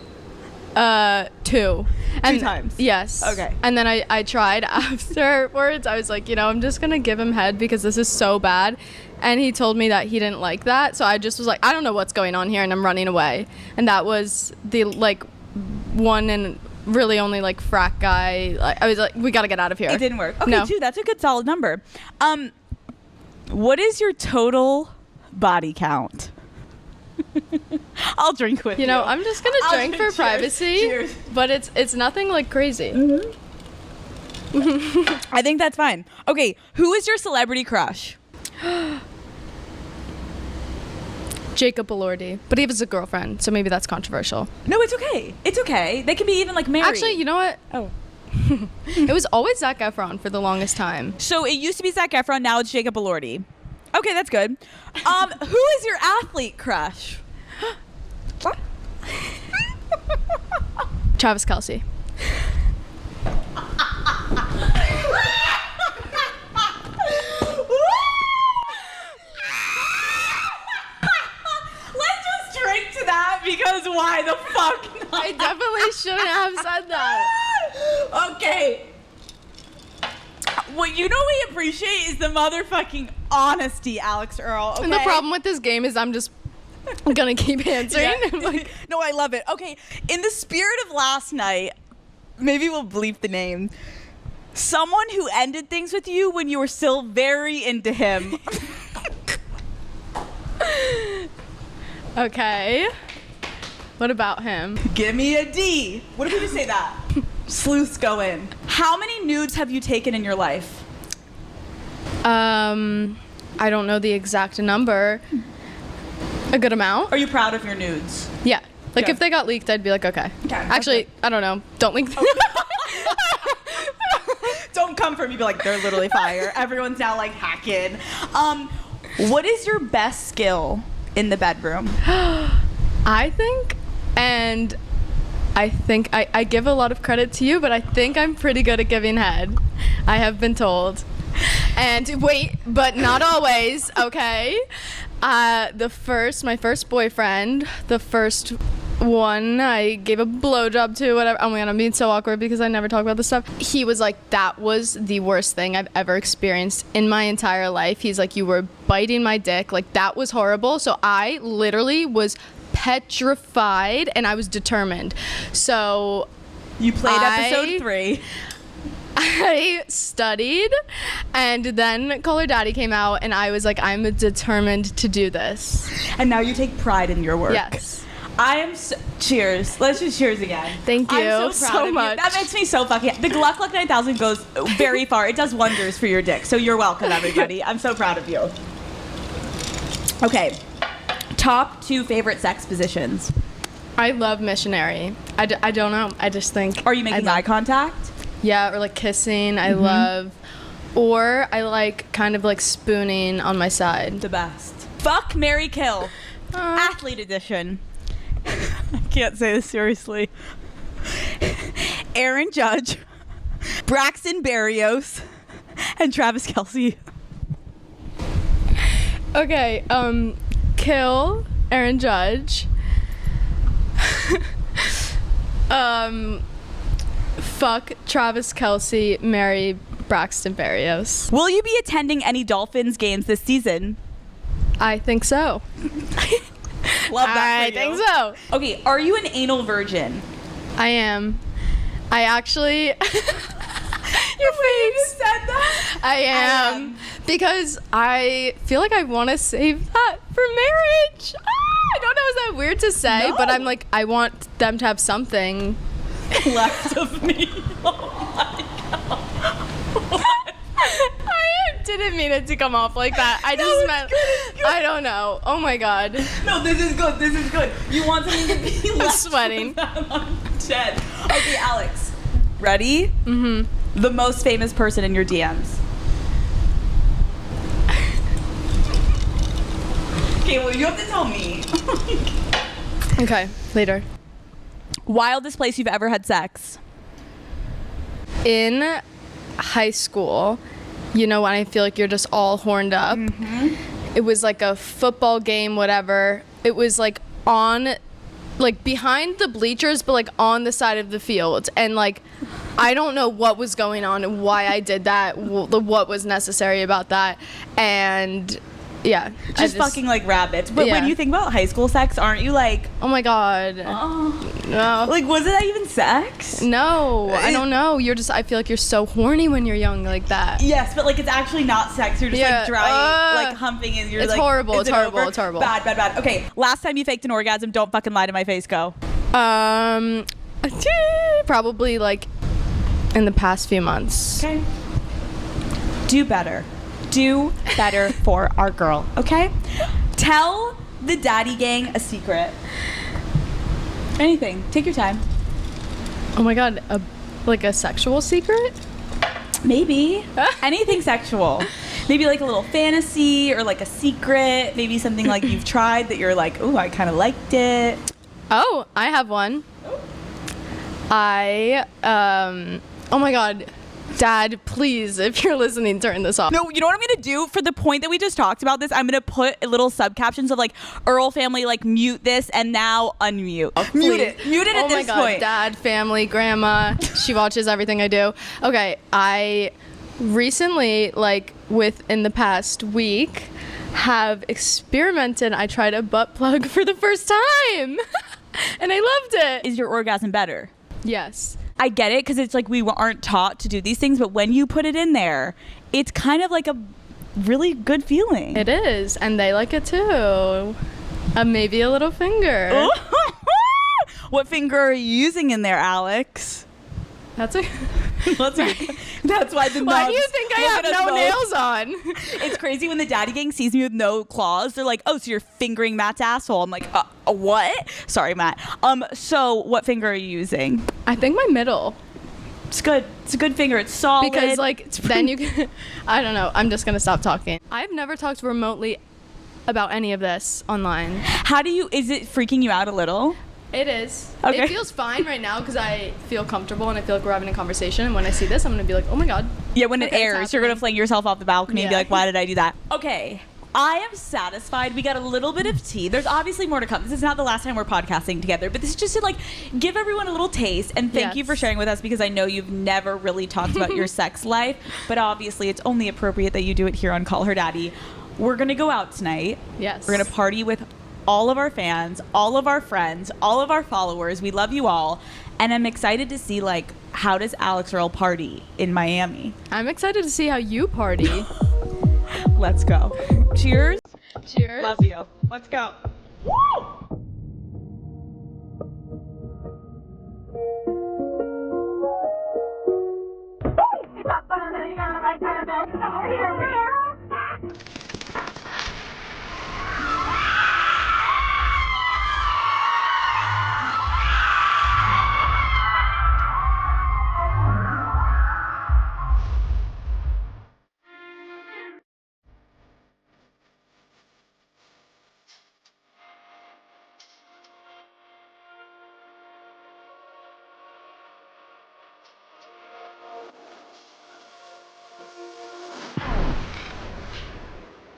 Two. Two times? Yes. Okay. And then I tried afterwards. I was like, I'm just going to give him head because this is so bad. And he told me that he didn't like that. So I just was like, I don't know what's going on here. And I'm running away. And that was the like one and really only like frat guy. I was like, we got to get out of here. It didn't work. Okay, No. two. That's a good solid number. What is your total body count? I'll drink with you. I'm just going to drink for Cheers. privacy. Cheers. But it's nothing like crazy. I think that's fine. Okay, who is your celebrity crush? Jacob Elordi, but he has a girlfriend, so maybe that's controversial. No, it's okay. It's okay. They can be even like married. Actually, you know what? Oh. It was always Zac Efron for the longest time. So it used to be Zac Efron, now it's Jacob Elordi. Okay, that's good. Who is your athlete crush? What? Travis Kelce. Let's just drink to that because why the fuck not? I definitely shouldn't have said that. Okay. What we appreciate is the motherfucking honesty, Alex Earl. Okay? And the problem with this game is I'm just gonna keep answering. Yeah. No, I love it. Okay, in the spirit of last night, maybe we'll bleep the name. Someone who ended things with you when you were still very into him. Okay. What about him? Give me a D. What if we just say that? Sleuths go in. How many nudes have you taken in your life? I don't know the exact number. A good amount. Are you proud of your nudes? Yeah. Like Good. if they got leaked, I'd be like, okay. Actually, okay. I don't know. Don't leak. Don't come for me. Be like, they're literally fire. Everyone's now like hacking. What is your best skill in the bedroom? I think I give a lot of credit to you, but I think I'm pretty good at giving head. I have been told. And wait, but not always, okay? My first boyfriend, the first one I gave a blowjob to, whatever. Oh my God, I'm being so awkward because I never talk about this stuff. He was like, that was the worst thing I've ever experienced in my entire life. He's like, you were biting my dick. Like, that was horrible. So I literally was petrified and I was determined. So You played episode 3. I studied, and then Call Her Daddy came out, and I was like, I'm determined to do this. And now you take pride in your work. Yes. I am cheers. Let's just cheers again. Thank you I'm so, proud so of you. much. That makes me so fucking The Gluck Luck 9000 goes very far. It does wonders for your dick. So you're welcome, everybody. I'm so proud of you. Okay. Top 2 favorite sex positions. I love missionary. I don't know. I just think. Are you making eye contact? Yeah, or like kissing. I love. Or I like kind of like spooning on my side. The best. Fuck, marry, kill. Athlete edition. I can't say this seriously. Aaron Judge, Braxton Berrios, and Travis Kelce. Okay, kill Aaron Judge. Fuck Travis Kelce, marry Braxton Berrios. Will you be attending any Dolphins games this season? I think so. Love that. I think so. Okay, are you an anal virgin? I am. I actually. Your face said that? I am. Because I feel like I want to save that for marriage. I don't know, is that weird to say? No. But I'm like, I want them to have something left of me. Oh my god. I didn't mean it to come off like that. I just meant, I don't know. Oh my god. No, this is good. This is good. You want something to be I'm left sweating. of them. I'm dead. Okay, Alex. Ready? Mm-hmm. The most famous person in your DMs. Okay, well, you have to tell me. Okay, later. Wildest place you've ever had sex? In high school, you know, when I feel like you're just all horned up. Mm-hmm. It was like a football game, whatever. It was like on, like behind the bleachers, but like on the side of the field. And like, I don't know what was going on and why I did that, what was necessary about that. And yeah. Just fucking like rabbits. But when you think about high school sex, aren't you like, oh my god. No. Like, was it even sex? No, I don't know. You're just, I feel like you're so horny when you're young like that. Yes, but like it's actually not sex. You're just like dry, like humping and you're it's like, horrible. It's horrible. over? It's horrible. Bad, bad, bad. Okay, last time you faked an orgasm, don't fucking lie to my face, go. Probably like in the past few months. Okay. Do better. Do better for our girl, okay? Tell the daddy gang a secret. Anything. Take your time. Oh my god, like a sexual secret? Maybe. Anything sexual. Maybe like a little fantasy or like a secret. Maybe something like you've tried that you're like, ooh, I kind of liked it. Oh, I have one. Oh my god. Dad, please, if you're listening, turn this off. No, you know what I'm going to do? For the point that we just talked about this, I'm going to put little subcaptions of like, Earl family, like mute this and now unmute. Mute it. Mute it at this point. Oh my God, Dad, family, grandma, she watches everything I do. Okay, I recently, like within the past week, have experimented. I tried a butt plug for the first time and I loved it. Is your orgasm better? Yes. I get it because it's like we aren't taught to do these things, but when you put it in there, it's kind of like a really good feeling. It is, and they like it too. Maybe a little finger. What finger are you using in there, Alex? That's why the Why do you think I have no nails on? It's crazy when the daddy gang sees me with no claws. They're like, oh, so you're fingering Matt's asshole. I'm like, what? Sorry, Matt. So what finger are you using? I think my middle. It's good. It's a good finger. It's solid. Because like then you can, I don't know. I'm just going to stop talking. I've never talked remotely about any of this online. Is it freaking you out a little? It is. Okay. It feels fine right now because I feel comfortable and I feel like we're having a conversation. And when I see this, I'm going to be like, oh my God. Yeah, when it airs, you're going to fling yourself off the balcony and be like, why did I do that? Okay. I am satisfied. We got a little bit of tea. There's obviously more to come. This is not the last time we're podcasting together, but this is just to like give everyone a little taste and thank you for sharing with us because I know you've never really talked about your sex life, but obviously it's only appropriate that you do it here on Call Her Daddy. We're going to go out tonight. Yes. We're going to party with all of our fans, all of our friends, all of our followers. We love you all. And I'm excited to see like how does Alex Earl party in Miami? I'm excited to see how you party. Let's go. Cheers. Cheers. Love you. Let's go. Woo!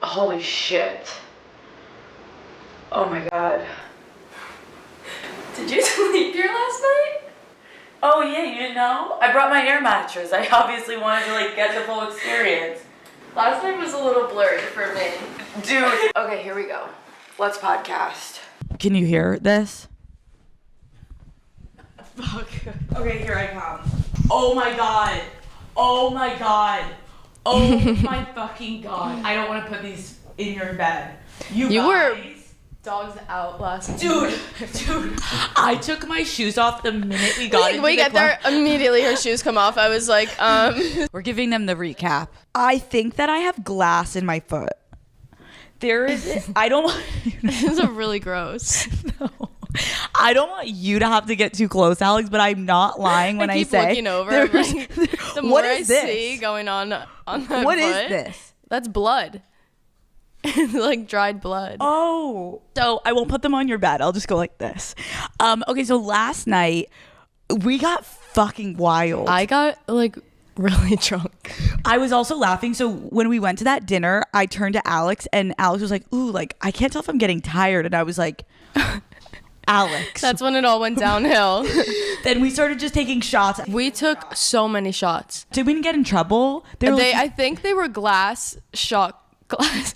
Holy shit. Oh my god. Did you sleep here last night? Oh yeah, you didn't know? I brought my air mattress. I obviously wanted to like get the full experience. Last night was a little blurry for me. Dude. Okay, here we go. Let's podcast. Can you hear this? Fuck. Okay, here I come. Oh my god. Oh my god. Oh my fucking god. I don't want to put these in your bed. You were guys. dogs out last night. Dude, I took my shoes off the minute we got into We the get there, immediately her shoes come off. I was like, We're giving them the recap. I think that I have glass in my foot. There is, I don't want This is really gross. No. I don't want you to have to get too close, Alex, but I'm not lying when I say. I keep looking over. I'm like, the more what I is this? see going on that What foot, is this? That's blood. Like dried blood. Oh. So I won't put them on your bed. I'll just go like this. Okay, so last night we got fucking wild. I got like really drunk. I was also laughing. So when we went to that dinner, I turned to Alex and Alex was like, ooh, like I can't tell if I'm getting tired. And I was like, Alex. That's when it all went downhill. Then we started just taking shots. We took so many shots. Did we get in trouble? I think they were glass shot glass.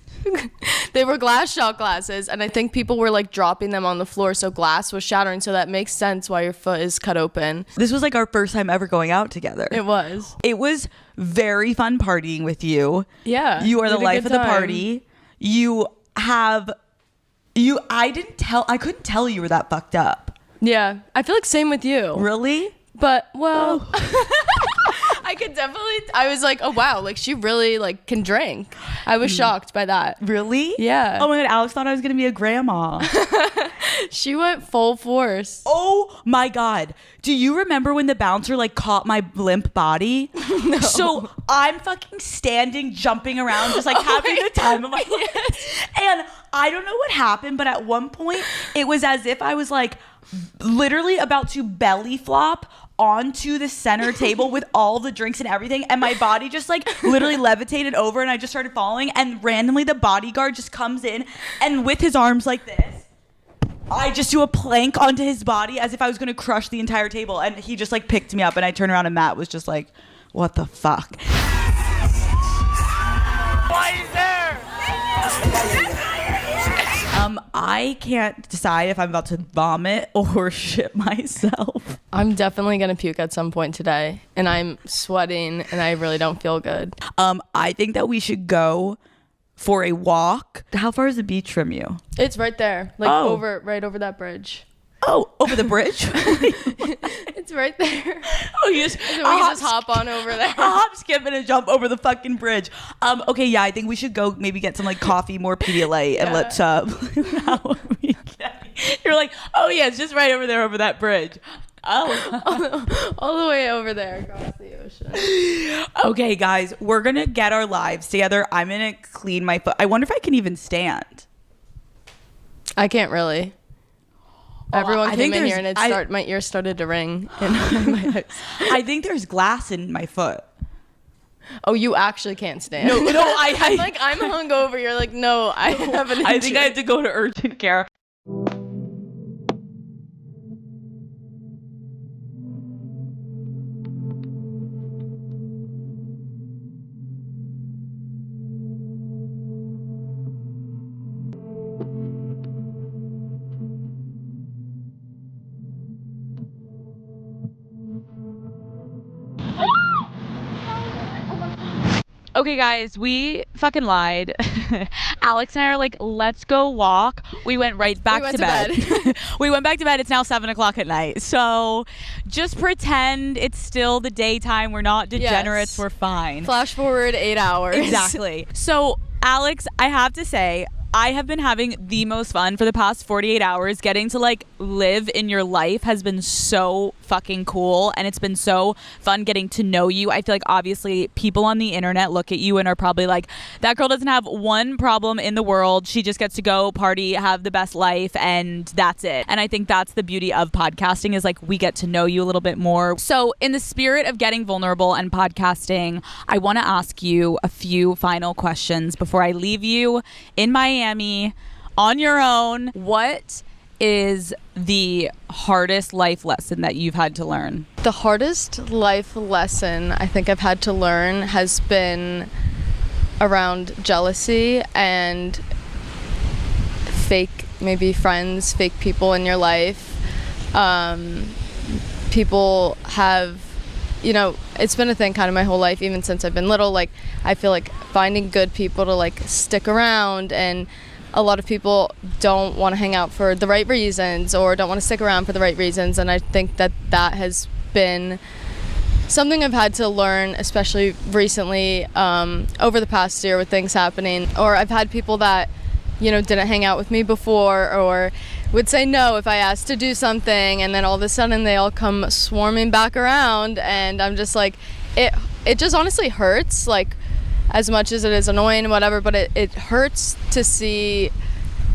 They were glass shot glasses, and I think people were like dropping them on the floor, so glass was shattering. So that makes sense why your foot is cut open. This was like our first time ever going out together. It was. It was very fun partying with you. Yeah. You are the we had a life good of the time. party. I couldn't tell you were that fucked up. Yeah. I feel like same with you. Really? But well, I was like, oh wow, like she really like can drink. I was shocked by that. Really? Yeah. Oh my god, Alex thought I was gonna be a grandma. She went full force. Oh my god. Do you remember when the bouncer like caught my limp body? No. So I'm fucking standing, jumping around, just like having the time of my life. And I don't know what happened, but at one point it was as if I was like literally about to belly flop onto the center table with all the drinks and everything, and my body just like literally levitated over and I just started falling, and randomly the bodyguard just comes in and with his arms like this I just do a plank onto his body as if I was going to crush the entire table, and he just like picked me up, and I turned around and Matt was just like, what the fuck? Why is there? I can't decide if I'm about to vomit or shit myself. I'm definitely gonna puke at some point today, and I'm sweating, and I really don't feel good. I think that we should go for a walk. How far is the beach from you? It's right there, like right over that bridge. Oh, over the bridge? It's right there. Oh, you just, we can just hop on over there. A hop, skip, and a jump over the fucking bridge. Okay, yeah, I think we should go maybe get some like coffee, more Pedialyte, and let's You're like, oh yeah, it's just right over there over that bridge. Oh. all the way over there across the ocean. Okay, guys, we're gonna get our lives together. I'm gonna clean my foot. I wonder if I can even stand. I can't really. Everyone came in here and my ears started to ring. I think there's glass in my foot. Oh, you actually can't stand. No, I'm like, I'm hungover. You're like, no, I have an injury. I think I have to go to urgent care. Okay, guys, we fucking lied. Alex and I are like, let's go walk. We went right back to bed. We went back to bed. It's now 7:00 at night. So just pretend it's still the daytime. We're not degenerates. Yes. We're fine. Flash forward 8 hours. Exactly. So, Alex, I have to say, I have been having the most fun for the past 48 hours. Getting to like live in your life has been so fucking cool, and it's been so fun getting to know you. I feel like obviously people on the internet look at you and are probably like, that girl doesn't have one problem in the world. She just gets to go party, have the best life, and that's it. And I think that's the beauty of podcasting, is like we get to know you a little bit more. So in the spirit of getting vulnerable and podcasting, I want to ask you a few final questions before I leave you in Miami on your own. What is the hardest life lesson that you've had to learn? The hardest life lesson I think I've had to learn has been around jealousy and fake, maybe friends, fake people in your life. People have, it's been a thing kind of my whole life, even since I've been little. Like, I feel like finding good people to like stick around, and a lot of people don't want to hang out for the right reasons or don't want to stick around for the right reasons. And I think that has been something I've had to learn, especially recently, over the past year with things happening. Or I've had people that, didn't hang out with me before, or would say no if I asked to do something, and then all of a sudden they all come swarming back around, and I'm just like, it just honestly hurts, like, as much as it is annoying and whatever, but it hurts to see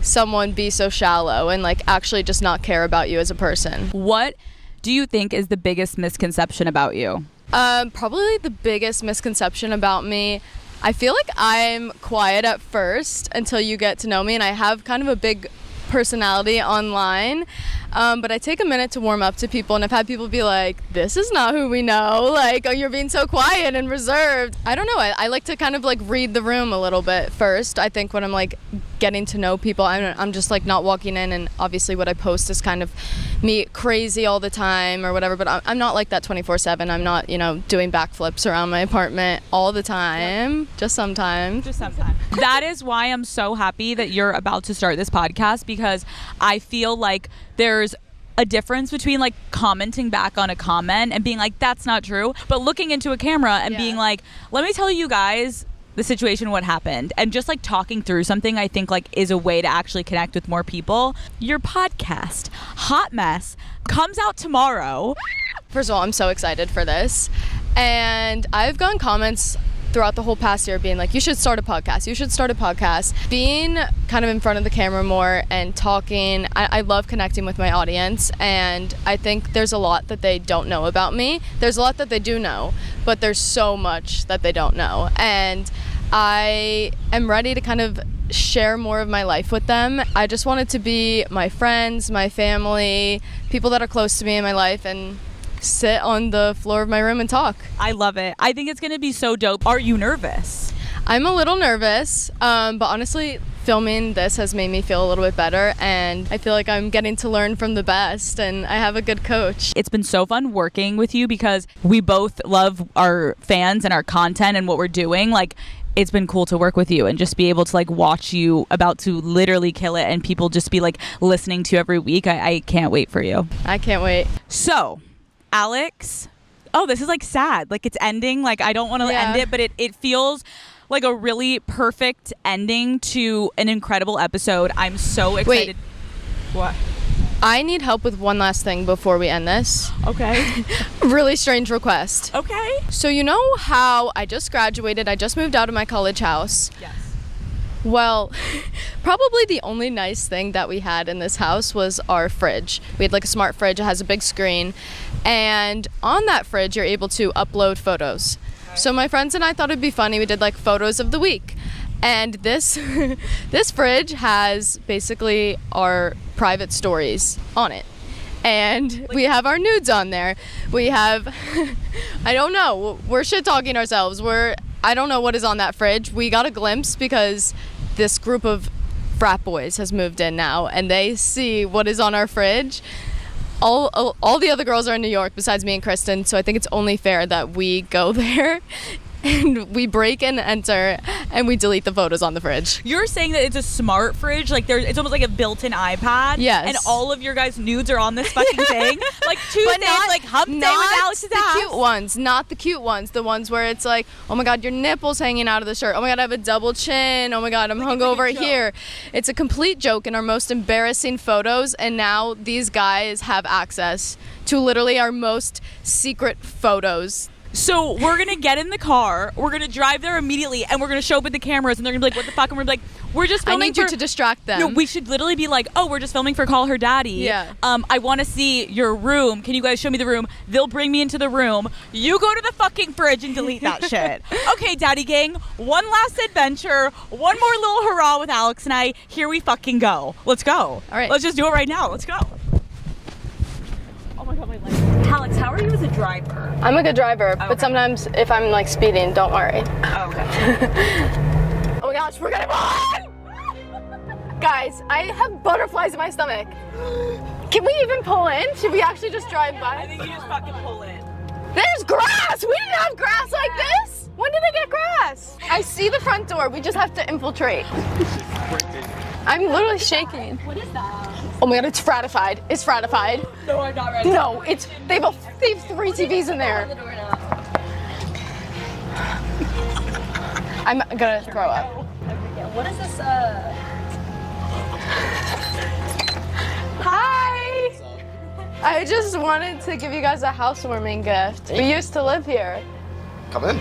someone be so shallow and like actually just not care about you as a person. What do you think is the biggest misconception about you? Probably the biggest misconception about me, I feel like I'm quiet at first until you get to know me, and I have kind of a big personality online, but I take a minute to warm up to people, and I've had people be like, this is not who we know, like, oh, you're being so quiet and reserved. I don't know, I like to kind of like read the room a little bit first. I think when I'm like getting to know people, I'm just like not walking in, and obviously what I post is kind of me crazy all the time or whatever, but I'm not like that 24/7. I'm not, doing backflips around my apartment all the time, just sometimes. That is why I'm so happy that you're about to start this podcast, because I feel like there's a difference between like commenting back on a comment and being like, that's not true, but looking into a camera and being like, let me tell you guys the situation, what happened, and just like talking through something, I think like is a way to actually connect with more people. Your podcast, Hot Mess, comes out tomorrow. First of all, I'm so excited for this, and I've gotten comments throughout the whole past year being like, you should start a podcast. Being kind of in front of the camera more and talking, I love connecting with my audience, and I think there's a lot that they don't know about me. There's a lot that they do know, but there's so much that they don't know, and I am ready to kind of share more of my life with them. I just want it to be my friends, my family, people that are close to me in my life, and sit on the floor of my room and talk. I love it. I think it's going to be so dope. Are you nervous? I'm a little nervous, but honestly, filming this has made me feel a little bit better, and I feel like I'm getting to learn from the best, and I have a good coach. It's been so fun working with you because we both love our fans and our content and what we're doing. Like, it's been cool to work with you and just be able to like watch you about to literally kill it, and people just be like listening to you every week. I can't wait for you. I can't wait. So, Alex, this is like sad. Like, it's ending. Like, I don't want to end it, but it feels like a really perfect ending to an incredible episode. I'm so excited. Wait. What? I need help with one last thing before we end this. Okay. Really strange request. Okay. So you know how I just graduated, I just moved out of my college house? Yes. Well, probably the only nice thing that we had in this house was our fridge. We had like a smart fridge, it has a big screen, and on that fridge you're able to upload photos. Okay. So my friends and I thought it'd be funny, we did like photos of the week. And this this fridge has basically our private stories on it. And we have our nudes on there. We have, I don't know, we're shit talking ourselves. I don't know what is on that fridge. We got a glimpse because this group of frat boys has moved in now, and they see what is on our fridge. All the other girls are in New York besides me and Kristen, so I think it's only fair that we go there and we break and enter and we delete the photos on the fridge. You're saying that it's a smart fridge, like it's almost like a built-in iPad. Yes. And all of your guys' nudes are on this fucking thing. Like Tuesdays, like hump day with Alex's ass. Cute ones, not the cute ones. The ones where it's like, oh my god, your nipples hanging out of the shirt. Oh my god, I have a double chin. Oh my god, I'm hungover here. It's a complete joke in our most embarrassing photos, and now these guys have access to literally our most secret photos So we're gonna get in the car, we're gonna drive there immediately, and we're gonna show up with the cameras, and they're gonna be like, what the fuck? And we're gonna be like, we're just I filming need you to distract them. No, we should literally be like, oh, we're just filming for Call Her Daddy. Yeah. I want to see your room. Can you guys show me the room? They'll bring me into the room. You go to the fucking fridge and delete that shit. Okay, Daddy Gang, one last adventure, one more little hurrah with Alex and I. Here we fucking go. Let's go. All right. Let's just do it right now. Let's go. Oh my God, my leg. Alex, how are you as a driver? I'm a good driver, but sometimes if I'm like speeding, don't worry. Oh, okay. Oh my gosh, we're gonna pull in! Guys, I have butterflies in my stomach. Can we even pull in? Should we actually just drive by? I think you just fucking pull in. There's grass! We didn't have grass like this! When did they get grass? I see the front door, we just have to infiltrate. I'm literally shaking. What is that? Oh my God, it's fratified. It's fratified. No, I'm not ready. No, they have 3 TVs in there. I'm gonna throw up. What is this? Hi! I just wanted to give you guys a housewarming gift. We used to live here. Come in.